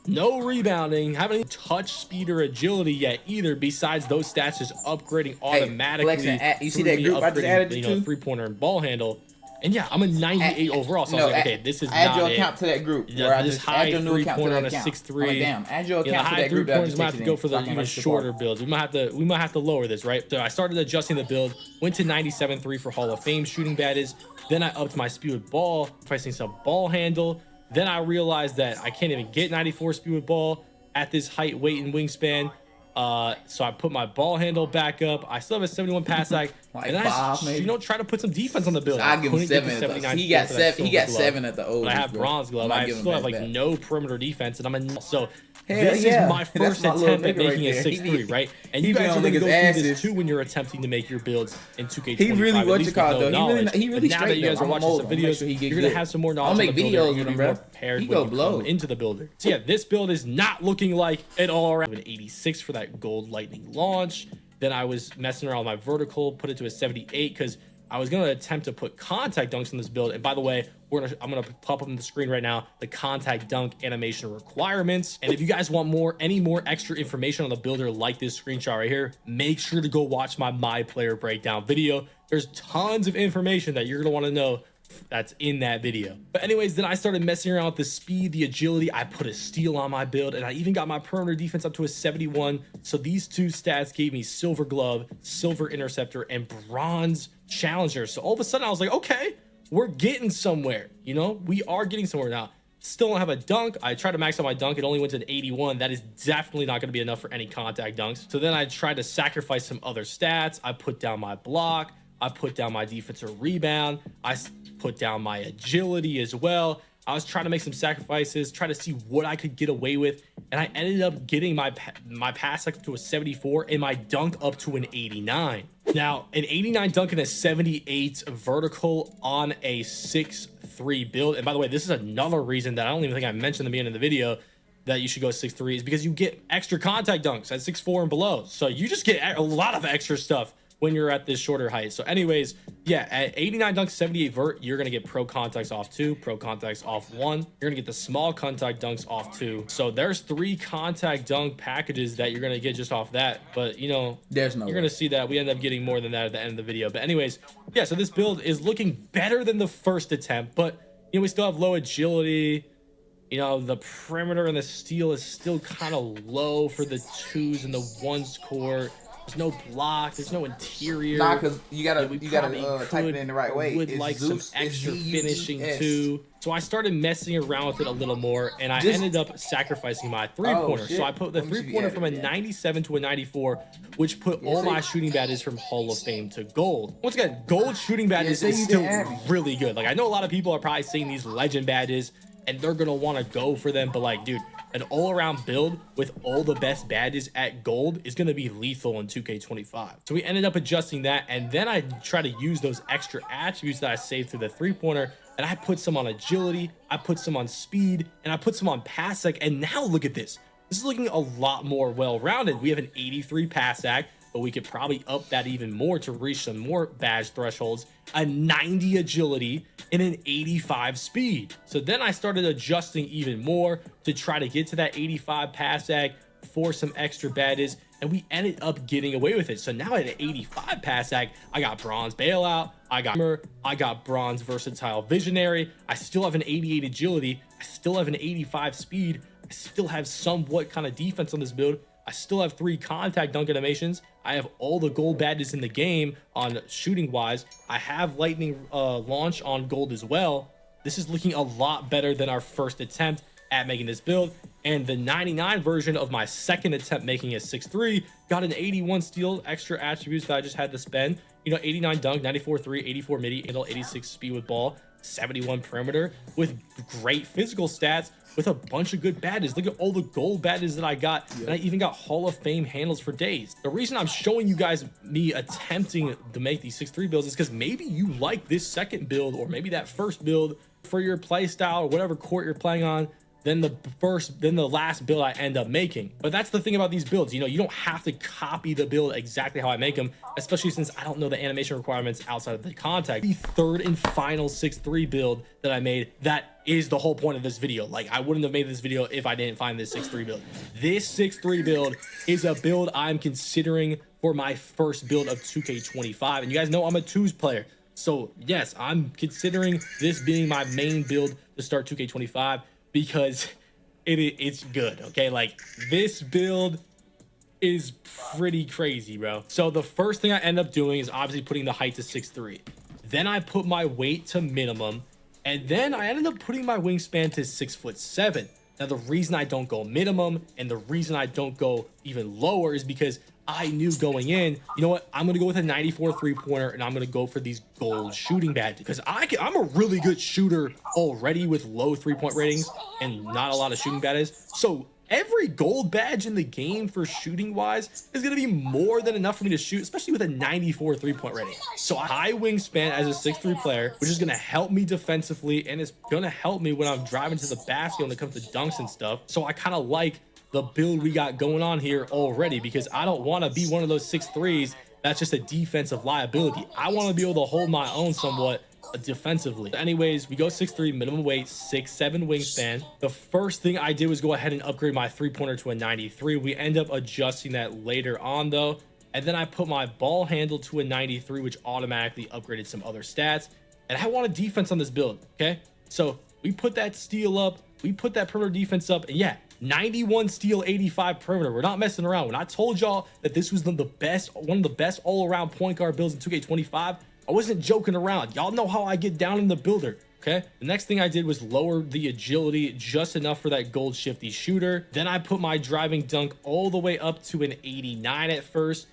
no rebounding, haven't even touched speed or agility yet either, besides those stats just upgrading automatically. You see that group I just added you to? Three-pointer and ball handle. And yeah, I'm a 98 overall, so I was like, okay, this is add not your it. account to that group. Yeah, this high three-pointer on a 6'3. Damn, add your account to high that group. Three-pointers might have to go for the even shorter builds. We might have to lower this, right? So I started adjusting the build, went to 97.3 for Hall of Fame shooting bad is. Then I upped my speed with ball, pricing some ball handle. Then I realized that I can't even get 94 speed with ball at this height, weight, and wingspan. So I put my ball handle back up. I still have a 71 pass act, like and I try to put some defense on the build. I give him 7. He got 7. He got 7 at the old. I have bronze glove. I still have like no perimeter defense, and I'm in. So Hell this yeah. is my first attempt at making a 6'3, right? And you guys are going to go through this too when you're attempting to make your builds in 2K25. He really what you call though. He really now that you guys are watching some videos, you're going to have some more knowledge. I'll make videos with him, bro. He go blow into the builder. So yeah, this build is not looking like at all around an 86 for that gold lightning launch. Then I was messing around with my vertical, put it to a 78 because I was going to attempt to put contact dunks in this build. And by the way, I'm going to pop up on the screen right now the contact dunk animation requirements. And if you guys want any more extra information on the builder like this screenshot right here, make sure to go watch my player breakdown video. There's tons of information that you're going to want to know that's in that video. But anyways, then I started messing around with the speed, the agility. I put a steal on my build, and I even got my perimeter defense up to a 71. So these two stats gave me silver glove, silver interceptor, and bronze challenger. So all of a sudden I was like, okay, we're getting somewhere. You know, we are getting somewhere now. Still don't have a dunk. I tried to max out my dunk. It only went to an 81. That is definitely not going to be enough for any contact dunks. So then I tried to sacrifice some other stats. I put down my block. I put down my defensive rebound. I put down my agility as well. I was trying to make some sacrifices, try to see what I could get away with, and I ended up getting my pass up to a 74 and my dunk up to an 89. Now, an 89 dunk and a 78 vertical on a 6'3 build. And by the way, this is another reason that I don't even think I mentioned in the beginning of the video that you should go 6'3 is because you get extra contact dunks at 6'4 and below. So you just get a lot of extra stuff when you're at this shorter height. So anyways, yeah, at 89 dunks, 78 vert, you're going to get pro contacts off 2, pro contacts off 1. You're going to get the small contact dunks off 2. So there's 3 contact dunk packages that you're going to get just off that. But, you know, you're going to see that we end up getting more than that at the end of the video. But anyways, yeah, so this build is looking better than the first attempt. But, you know, we still have low agility. You know, the perimeter and the steal is still kind of low for the 2s and the 1s court. There's no block. There's no interior. Nah, because you gotta type it in the right way. Would like Zeus, some extra finishing too. So I started messing around with it a little more, and I ended up sacrificing my three-pointer. So I put the three-pointer from a 97 to a 94, which put all my shooting badges from Hall of Fame to gold. Once again, gold shooting badges is still really good. Like, I know a lot of people are probably seeing these legend badges, and they're gonna want to go for them, but like, dude, an all-around build with all the best badges at gold is going to be lethal in 2K25. So we ended up adjusting that, and then I try to use those extra attributes that I saved through the three-pointer, and I put some on agility, I put some on speed, and I put some on pass sec, and now look at this. This is looking a lot more well-rounded. We have an 83 pass sec, but we could probably up that even more to reach some more badge thresholds, a 90 agility, and an 85 speed. So then I started adjusting even more to try to get to that 85 pass sec for some extra badges, and we ended up getting away with it. So now at an 85 pass sec, I got bronze bailout, I got bronze versatile visionary, I still have an 88 agility, I still have an 85 speed, I still have somewhat kind of defense on this build, I still have 3 contact dunk animations. I have all the gold badges in the game on shooting wise. I have lightning launch on gold as well. This is looking a lot better than our first attempt. at making this build. And the 99 version of my second attempt making a 6'3" got an 81 steal, extra attributes that I just had to spend. You know, 89 dunk, 94 3, 84 midi, handle, 86 speed with ball, 71 perimeter, with great physical stats, with a bunch of good badges. Look at all the gold badges that I got. And I even got Hall of Fame handles for days. The reason I'm showing you guys me attempting to make these 6'3" builds is because maybe you like this second build, or maybe that first build for your play style or whatever court you're playing on, then the last build I end up making. But that's the thing about these builds, you know, you don't have to copy the build exactly how I make them, especially since I don't know the animation requirements outside of the contact. The third and final 6'3" build that I made, that is the whole point of this video. Like, I wouldn't have made this video if I didn't find this 6'3" build. This 6'3" build is a build I'm considering for my first build of 2K25. And you guys know I'm a 2s player. So yes, I'm considering this being my main build to start 2K25 because it's good, okay? Like, this build is pretty crazy, bro. So the first thing I end up doing is obviously putting the height to 6'3". Then I put my weight to minimum, and then I ended up putting my wingspan to 6'7". Now, the reason I don't go minimum and the reason I don't go even lower is because I knew going in, you know what, I'm gonna go with a 94 3-pointer, and I'm gonna go for these gold shooting badges because I'm a really good shooter already with low 3-point ratings and not a lot of shooting badges. So every gold badge in the game for shooting wise is gonna be more than enough for me to shoot, especially with a 94 3-point rating. So a high wingspan as a 6'3" player, which is gonna help me defensively, and it's gonna help me when I'm driving to the basket when it comes to dunks and stuff. So I kind of like the build we got going on here already, because I don't want to be one of those 6'3s that's just a defensive liability. I want to be able to hold my own somewhat defensively. Anyways, we go 6'3", minimum weight, 6'7" wingspan. The first thing I did was go ahead and upgrade my 3-pointer to a 93. We end up adjusting that later on though. And then I put my ball handle to a 93, which automatically upgraded some other stats. And I want a defense on this build, okay? So we put that steal up, we put that perimeter defense up, and yeah, 91 steal, 85 perimeter. We're not messing around. When I told y'all that this was one of the best all-around point guard builds in 2K25, I wasn't joking around. Y'all know how I get down in the builder, okay? The next thing I did was lower the agility just enough for that gold shifty shooter. Then I put my driving dunk all the way up to an 89 at first,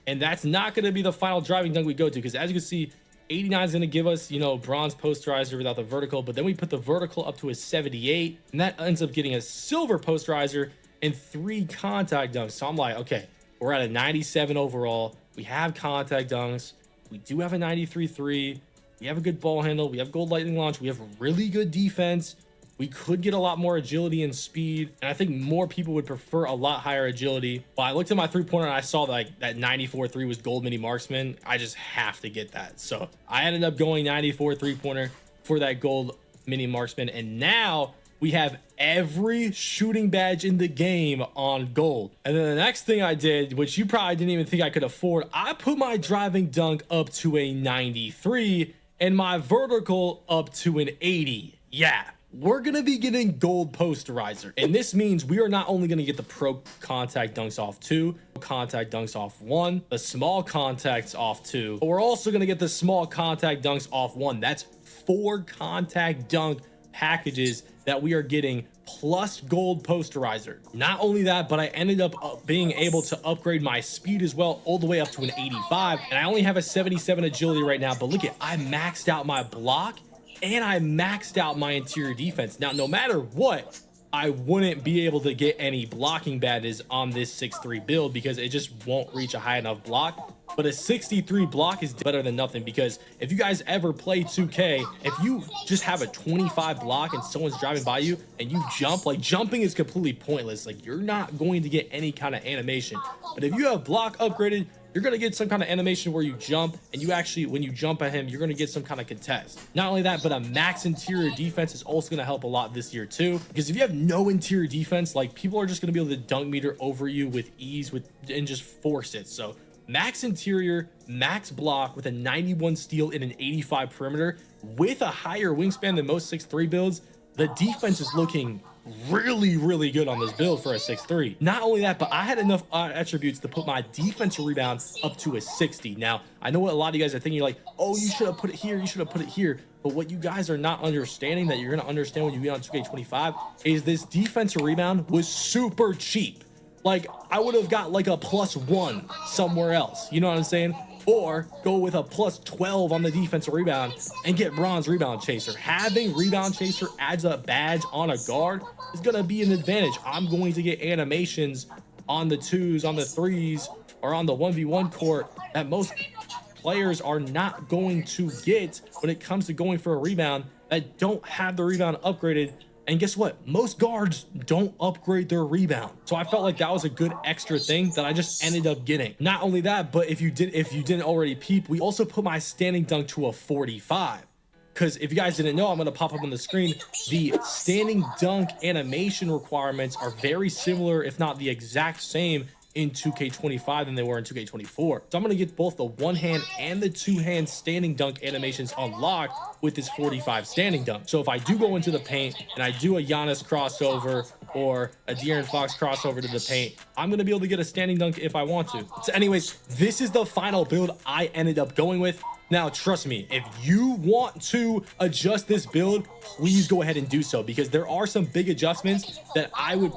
and that's not going to be the final driving dunk we go to, because as you can see, 89 is going to give us, you know, bronze posterizer without the vertical, but then we put the vertical up to a 78, and that ends up getting a silver posterizer and 3 contact dunks. So I'm like, okay, we're at a 97 overall. We have contact dunks. We do have a 93-3. We have a good ball handle. We have gold lightning launch. We have really good defense. We could get a lot more agility and speed, and I think more people would prefer a lot higher agility. But I looked at my 3-pointer and I saw that 94-3 was gold mini marksman. I just have to get that. So I ended up going 94 3-pointer for that gold mini marksman, and now we have every shooting badge in the game on gold. And then the next thing I did, which you probably didn't even think I could afford, I put my driving dunk up to a 93 and my vertical up to an 80. Yeah, we're gonna be getting gold posterizer, and this means we are not only gonna get the pro contact dunks off 2, contact dunks off 1, the small contacts off 2, but we're also gonna get the small contact dunks off 1. That's 4 contact dunk packages that we are getting, plus gold posterizer. Not only that, but I ended up being able to upgrade my speed as well, all the way up to an 85, and I only have a 77 agility right now. But look at, I maxed out my block and I maxed out my interior defense. Now, no matter what, I wouldn't be able to get any blocking badges on this 6'3" build because it just won't reach a high enough block. But a 63 block is better than nothing, because if you guys ever play 2K, if you just have a 25 block and someone's driving by you and you jump, like, jumping is completely pointless. Like, you're not going to get any kind of animation. But if you have block upgraded, you're going to get some kind of animation where you jump, and you actually, when you jump at him, you're going to get some kind of contest. Not only that, but a max interior defense is also going to help a lot this year too, because if you have no interior defense, like, people are just going to be able to dunk meter over you with ease and just force it. So max interior, max block with a 91 steal and an 85 perimeter with a higher wingspan than most 6'3" builds, the defense is looking really good on this build for a 6'3". Not only that, but I had enough attributes to put my defensive rebound up to a 60. Now, I know what a lot of you guys are thinking. You're like, oh, you should have put it here, you should have put it here. But what you guys are not understanding, that you're going to understand when you get on 2K25, is this defensive rebound was super cheap. Like, I would have got like a +1 somewhere else, you know what I'm saying? Or go with a +12 on the defensive rebound and get bronze rebound chaser. Having rebound chaser adds a badge on a guard is going to be an advantage. I'm going to get animations on the 2s, on the 3s, or on the 1v1 court that most players are not going to get when it comes to going for a rebound that don't have the rebound upgraded. And guess what? Most guards don't upgrade their rebound. So I felt like that was a good extra thing that I just ended up getting. Not only that, but if you didn't already peep, we also put my standing dunk to a 45. Because if you guys didn't know, I'm going to pop up on the screen. The standing dunk animation requirements are very similar, if not the exact same, in 2K25 than they were in 2K24. So I'm going to get both the one hand and the two hand standing dunk animations unlocked with this 45 standing dunk. So if I do go into the paint and I do a Giannis crossover or a De'Aaron Fox crossover to the paint, I'm going to be able to get a standing dunk if I want to. So anyways, this is the final build I ended up going with. Now, trust me, if you want to adjust this build, please go ahead and do so, because there are some big adjustments that I would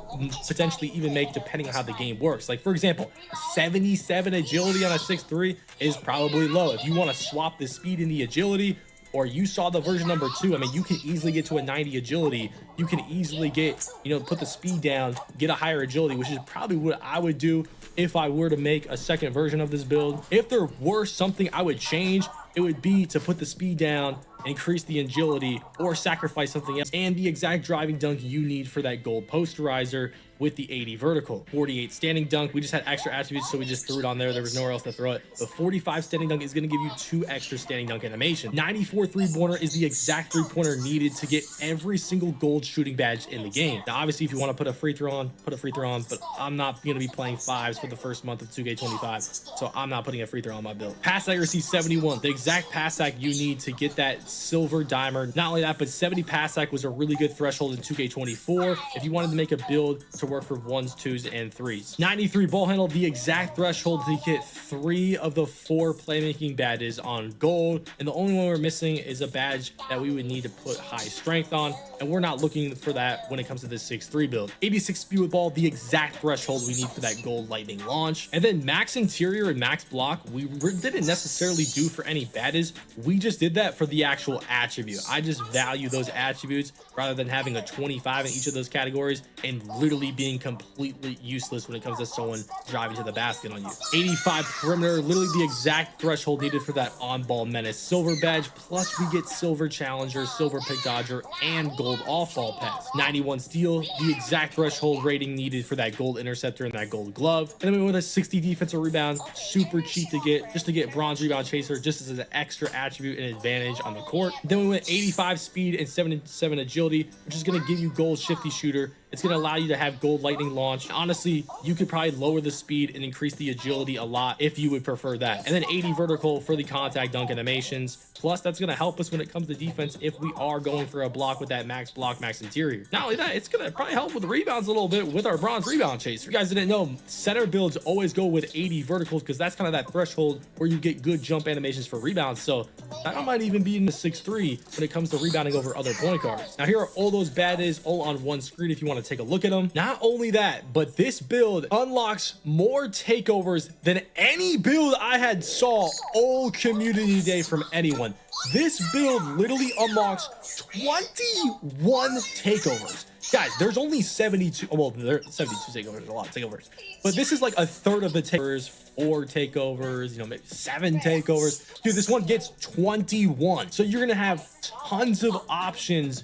potentially even make depending on how the game works. Like, for example, 77 agility on a 6'3" is probably low. If you want to swap the speed and the agility, or you saw the version number 2, I mean, you can easily get to a 90 agility. You can easily get, put the speed down, get a higher agility, which is probably what I would do if I were to make a second version of this build. If there were something I would change, it would be to put the speed down, increase the agility, or sacrifice something else, and the exact driving dunk you need for that gold posterizer with the 80 vertical. 48 standing dunk, we just had extra attributes, so we just threw it on there. There was nowhere else to throw it. The 45 standing dunk is going to give you 2 extra standing dunk animation. 94 three-pointer is the exact three-pointer needed to get every single gold shooting badge in the game. Now, obviously, if you want to put a free throw on, put a free throw on, but I'm not going to be playing 5s for the first month of 2K25, so I'm not putting a free throw on my build. Pass accuracy 71, the exact pass ac you need to get that silver dimer. Not only that, but 70 pass ac was a really good threshold in 2K24 if you wanted to make a build to work for 1s, 2s, and 3s. 93 ball handle, the exact threshold to get 3 of the 4 playmaking badges on gold, and the only one we're missing is a badge that we would need to put high strength on, and we're not looking for that when it comes to this 6'3" build. 86 speed with ball, the exact threshold we need for that gold lightning launch. And then max interior and max block, we didn't necessarily do for any badges. We just did that for the actual attribute. I just value those attributes rather than having a 25 in each of those categories and literally being completely useless when it comes to someone driving to the basket on you. 85 perimeter, literally the exact threshold needed for that on-ball menace. Silver badge, plus we get silver challenger, silver pick dodger, and gold off-ball pass. 91 steal, the exact threshold rating needed for that gold interceptor and that gold glove. And then we went with a 60 defensive rebound, super cheap to get, just to get bronze rebound chaser, just as an extra attribute and advantage on the court. Then we went 85 speed and 77 agility, which is going to give you gold shifty shooter. It's going to allow you to have gold lightning launch. Honestly, you could probably lower the speed and increase the agility a lot if you would prefer that. And then 80 vertical for the contact dunk animations. Plus, that's going to help us when it comes to defense if we are going for a block with that max block, max interior. Not only that, it's going to probably help with the rebounds a little bit with our bronze rebound chaser. If you guys didn't know, center builds always go with 80 verticals because that's kind of that threshold where you get good jump animations for rebounds. So that might even be in the 6'3" when it comes to rebounding over other point guards. Now, here are all those badges all on one screen if you want to take a look at them. Not only that, but this build unlocks more takeovers than any build I had saw all community day from anyone. This build literally unlocks 21 takeovers. Guys, there's only 72, well, there 72 takeovers, a lot of takeovers, but this is like a third of the takeovers. 4 takeovers, maybe 7 takeovers. Dude, this one gets 21. So you're gonna have tons of options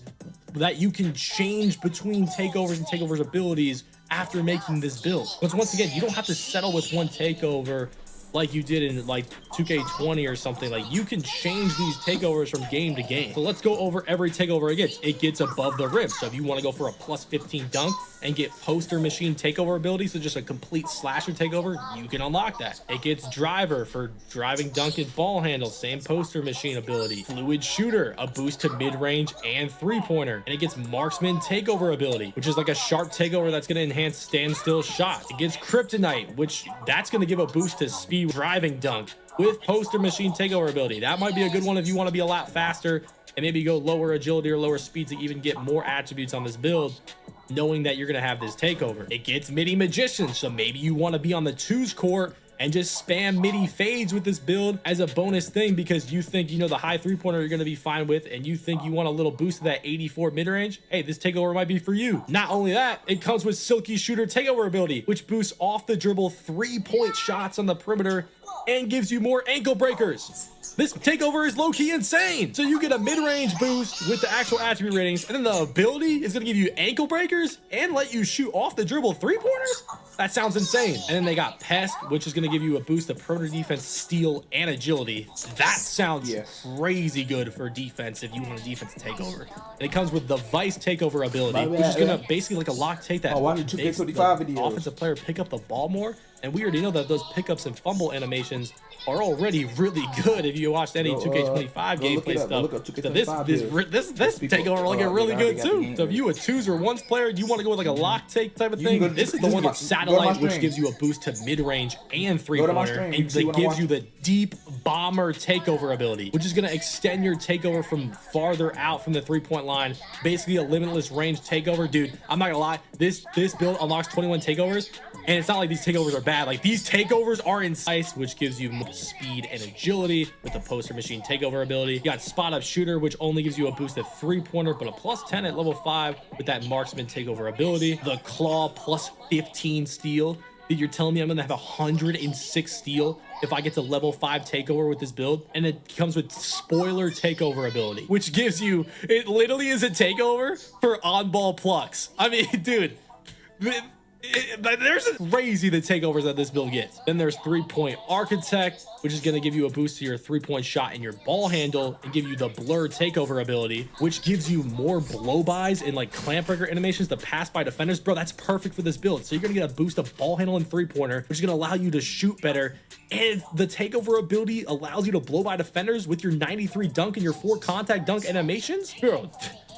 that you can change between takeovers and takeovers abilities after making this build. But once again, you don't have to settle with one takeover like you did in like 2K20 or something. Like, you can change these takeovers from game to game. So let's go over every takeover it gets. It gets above the rim. So if you want to go for a +15 dunk and get poster machine takeover ability, so just a complete slasher takeover, you can unlock that. It gets driver for driving dunk and ball handle, same poster machine ability. Fluid shooter, a boost to mid-range and three-pointer. And it gets marksman takeover ability, which is like a sharp takeover that's going to enhance standstill shots. It gets kryptonite, which that's going to give a boost to speed driving dunk with poster machine takeover ability. That might be a good one if you want to be a lot faster and maybe go lower agility or lower speed to even get more attributes on this build, knowing that you're going to have this takeover. It gets midi magician, so maybe you want to be on the twos court and just spam midi fades with this build as a bonus thing because you think, you know, the high three-pointer you're going to be fine with, and you think you want a little boost to that 84 mid-range. Hey, this takeover might be for you. Not only that, it comes with silky shooter takeover ability, which boosts off the dribble 3-point shots on the perimeter and gives you more ankle breakers. This takeover is low-key insane. So you get a mid-range boost with the actual attribute ratings, and then the ability is going to give you ankle breakers and let you shoot off the dribble three-pointers? That sounds insane. And then they got Pest, which is going to give you a boost to perimeter defense, steal, and agility. That sounds crazy good for defense if you want a defense takeover. And it comes with the Vice takeover ability, which is going to basically like a lock take that makes the offensive player pick up the ball more. And we already know that those pickups and fumble animations are already really good if you watched any 2K25 gameplay stuff. So this takeover looking really good too. So if you a twos or ones player, you want to go with like a lock take type of thing, this is the one with satellite, which gives you a boost to mid-range and three-pointer, and it gives you the deep bomber takeover ability, which is going to extend your takeover from farther out from the three-point line, basically a limitless range takeover. Dude, I'm not gonna lie, this build unlocks 21 takeovers, and it's not like these takeovers are bad. Like, these takeovers are incisive, which gives you more speed and agility with the poster machine takeover ability. You got spot up shooter, which only gives you a boost of three-pointer, but a +10 at level 5 with that marksman takeover ability. The claw +15 steal. Dude, you're telling me I'm gonna have 106 steal if I get to level 5 takeover with this build? And it comes with spoiler takeover ability, which gives you, it literally is a takeover for on-ball plucks. I mean, dude, there's crazy the takeovers that this build gets. Then there's 3-point architect, which is going to give you a boost to your 3-point shot and your ball handle, and give you the blur takeover ability, which gives you more blow-bys and like clamp breaker animations to pass by defenders. Bro, that's perfect for this build. So you're going to get a boost of ball handle and 3-pointer, which is going to allow you to shoot better. And the takeover ability allows you to blow by defenders with your 93 dunk and your 4 contact dunk animations. Bro,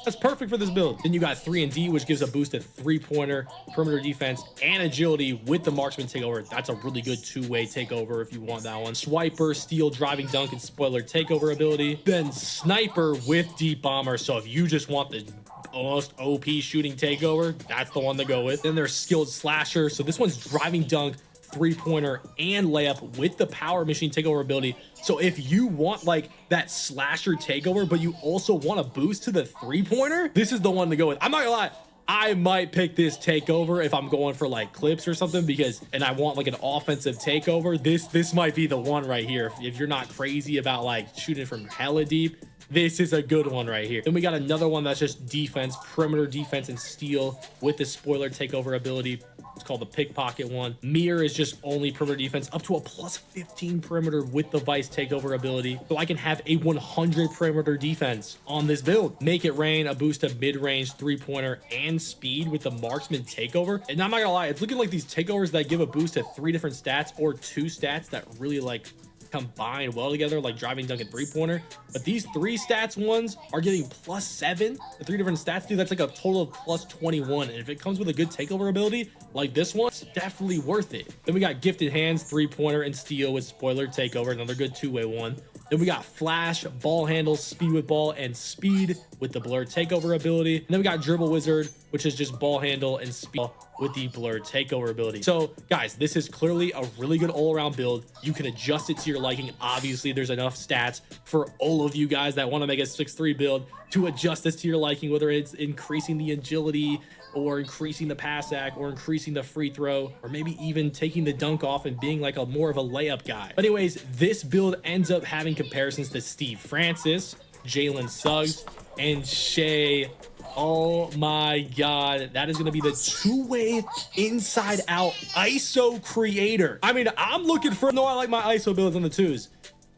that's perfect for this build. Then you got 3-and-D, which gives a boost to 3-pointer, perimeter defense, and agility with the marksman takeover. That's a really good 2-way takeover if you want that one. Swiper, steal, driving dunk, and spoiler takeover ability. Then sniper with deep bomber. So if you just want the most OP shooting takeover, that's the one to go with. Then there's skilled slasher. So this one's driving dunk, 3-pointer, and layup with the power machine takeover ability. So if you want like that slasher takeover, but you also want a boost to the 3-pointer, this is the one to go with. I'm not gonna lie, I might pick this takeover if I'm going for like clips or something, because, and I want like an offensive takeover, this might be the one right here. If you're not crazy about like shooting from hella deep, this is a good one right here. Then we got another one that's just defense, perimeter defense, and steal with the spoiler takeover ability. It's called the pickpocket one. Mirror is just only perimeter defense up to a +15 perimeter with the vice takeover ability. So I can have a 100 perimeter defense on this build. Make it rain, a boost to mid-range, 3-pointer, and speed with the marksman takeover. And I'm not gonna lie, it's looking like these takeovers that give a boost to 3 different stats or 2 stats that really like combine well together, like driving dunk and 3-pointer. But these 3 stats ones are getting +7. The 3 different stats, dude, that's like a total of +21. And if it comes with a good takeover ability like this one, it's definitely worth it. Then we got gifted hands, 3-pointer, and steal with spoiler takeover, another good 2-way one. Then we got flash, ball handle, speed with ball, and speed with the blur takeover ability. And then we got dribble wizard, which is just ball handle and speed with the blur takeover ability. So guys, this is clearly a really good all-around build. You can adjust it to your liking. Obviously there's enough stats for all of you guys that want to make a 6-3 build to adjust this to your liking, whether it's increasing the agility or increasing the pass act or increasing the free throw, or maybe even taking the dunk off and being like a more of a layup guy. But anyways, this build ends up having comparisons to Steve Francis, Jalen Suggs, and Shea. Oh my God, that is gonna be the 2-way inside out ISO creator. I mean, I'm looking for, no, I like my ISO builds on the 2s.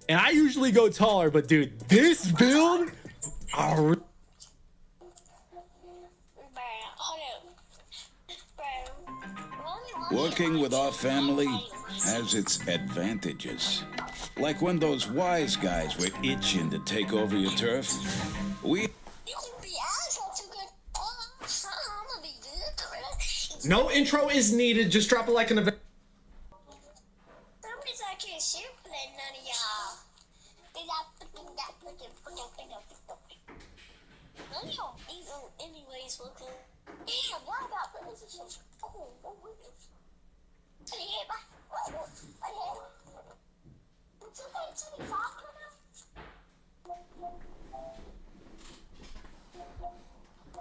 And I usually go taller, but dude, this build, Working with our family has its advantages. Like when those wise guys were itching to take over your turf. No intro is needed. Just drop a like on the video.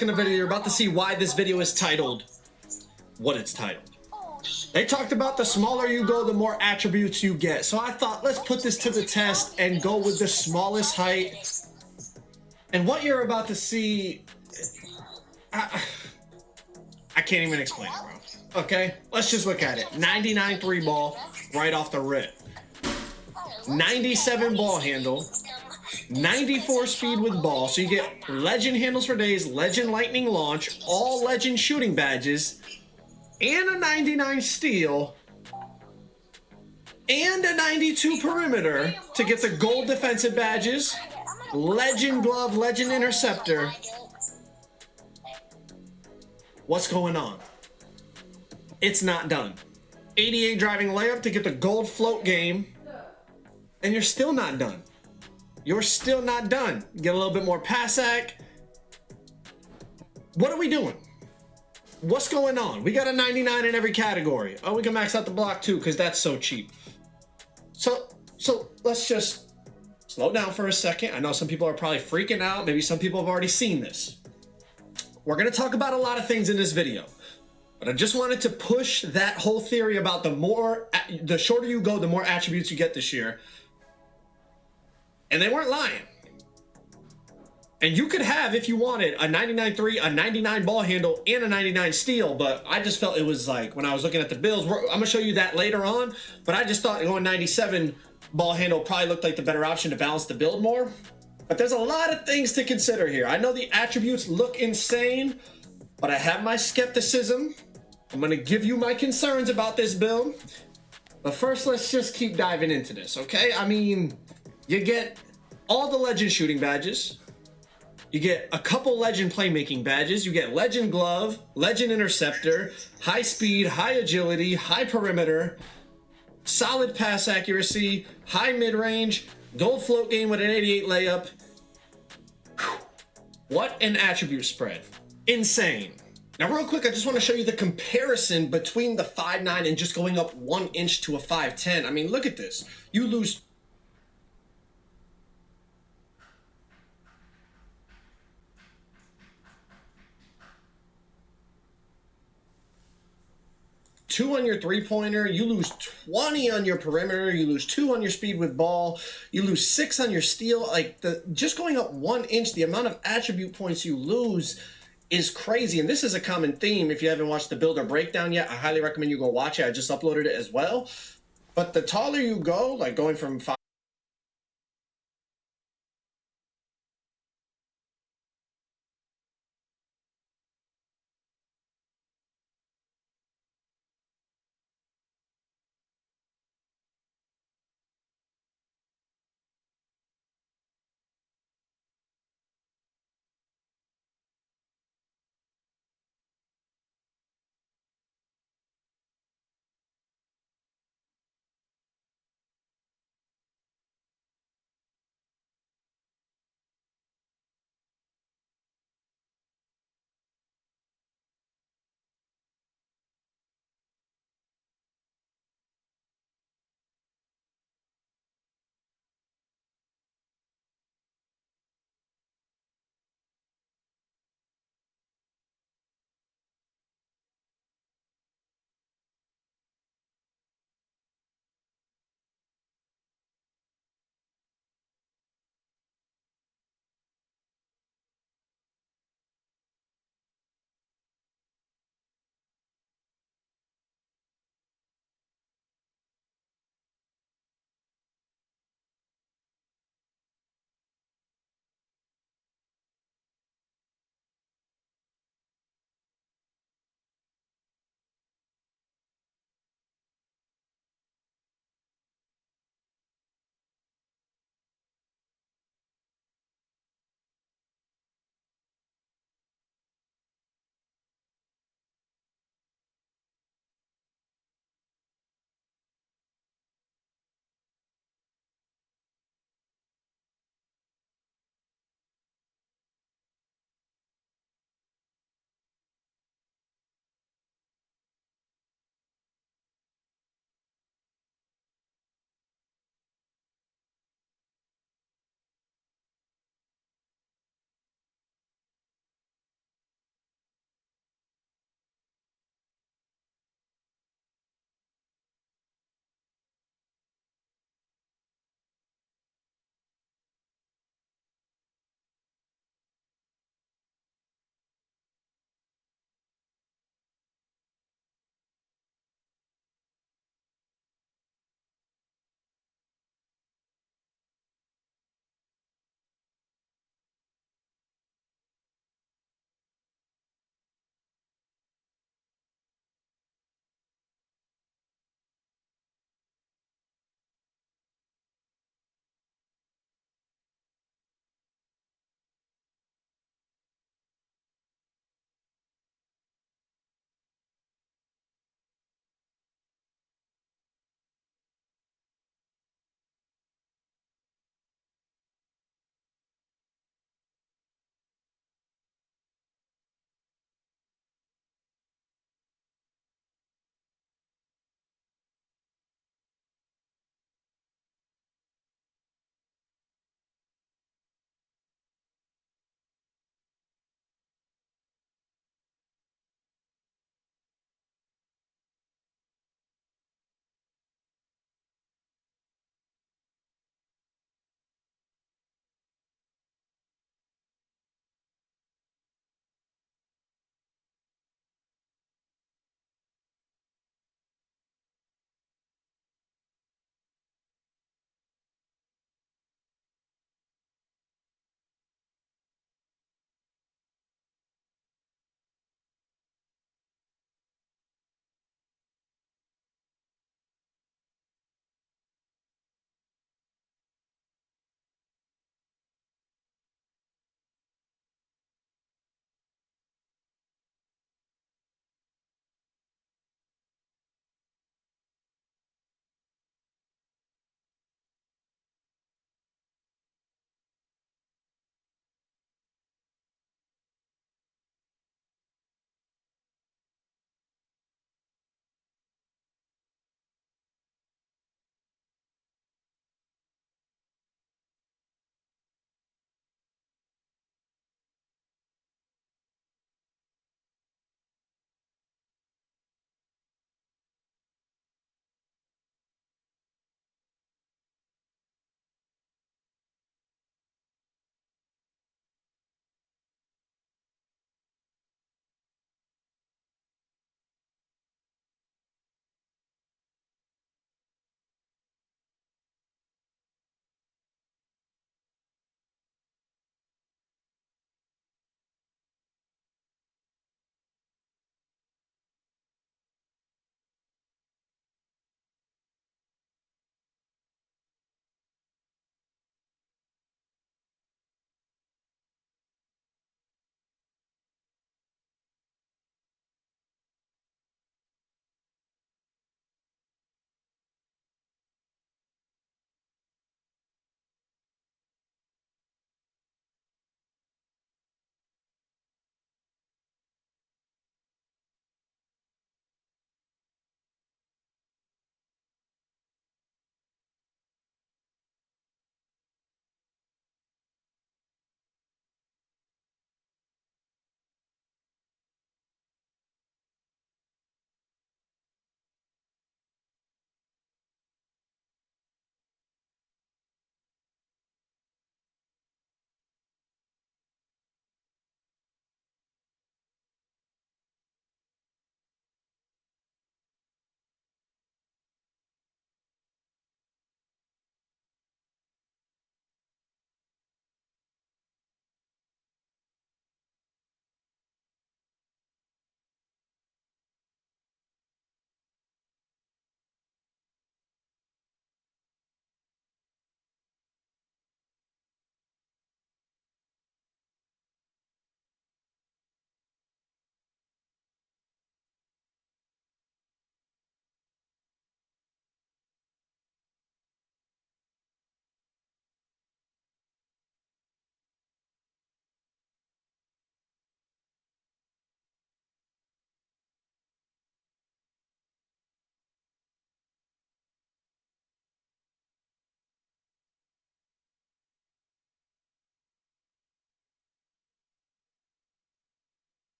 In the video, you're about to see why this video is titled what it's titled. They talked about the smaller you go, the more attributes you get. So I thought, let's put this to the test and go with the smallest height. And what you're about to see, I can't even explain it, bro. Okay, let's just look at it. 99 3 ball right off the rip. 97 ball handle. 94 speed with ball, so you get legend handles for days, legend lightning launch, all legend shooting badges, and a 99 steal, and a 92 perimeter to get the gold defensive badges, legend glove, legend interceptor. What's going on? It's not done. 88 driving layup to get the gold float game, and you're still not done. You're still not done. Get a little bit more pass act. What are we doing? What's going on? We got a 99 in every category. Oh, we can max out the block too, because that's so cheap. So let's just slow down for a second. I know some people are probably freaking out. Maybe some people have already seen this. We're going to talk about a lot of things in this video, but I just wanted to push that whole theory about the shorter you go, the more attributes you get this year. And they weren't lying. And you could have, if you wanted, a 99 3, a 99 ball handle, and a 99 steal, but I just felt it was like, when I was looking at the builds, I'm going to show you that later on, but I just thought going 97 ball handle probably looked like the better option to balance the build more. But there's a lot of things to consider here. I know the attributes look insane, but I have my skepticism. I'm going to give you my concerns about this build. But first, let's just keep diving into this, okay? I mean, you get all the legend shooting badges. You get a couple legend playmaking badges. You get legend glove, legend interceptor, high speed, high agility, high perimeter, solid pass accuracy, high mid-range, gold float game with an 88 layup. Whew. What an attribute spread. Insane. Now real quick, I just want to show you the comparison between the 5'9" and just going up 1 inch to a 5'10". I mean, look at this. You lose two on your three-pointer, you lose 20 on your perimeter, you lose 2 on your speed with ball, you lose 6 on your steal. Like, just going up 1 inch, the amount of attribute points you lose is crazy. And this is a common theme. If you haven't watched the builder breakdown yet, I highly recommend you go watch it. I just uploaded it as well. But the taller you go, like going from 5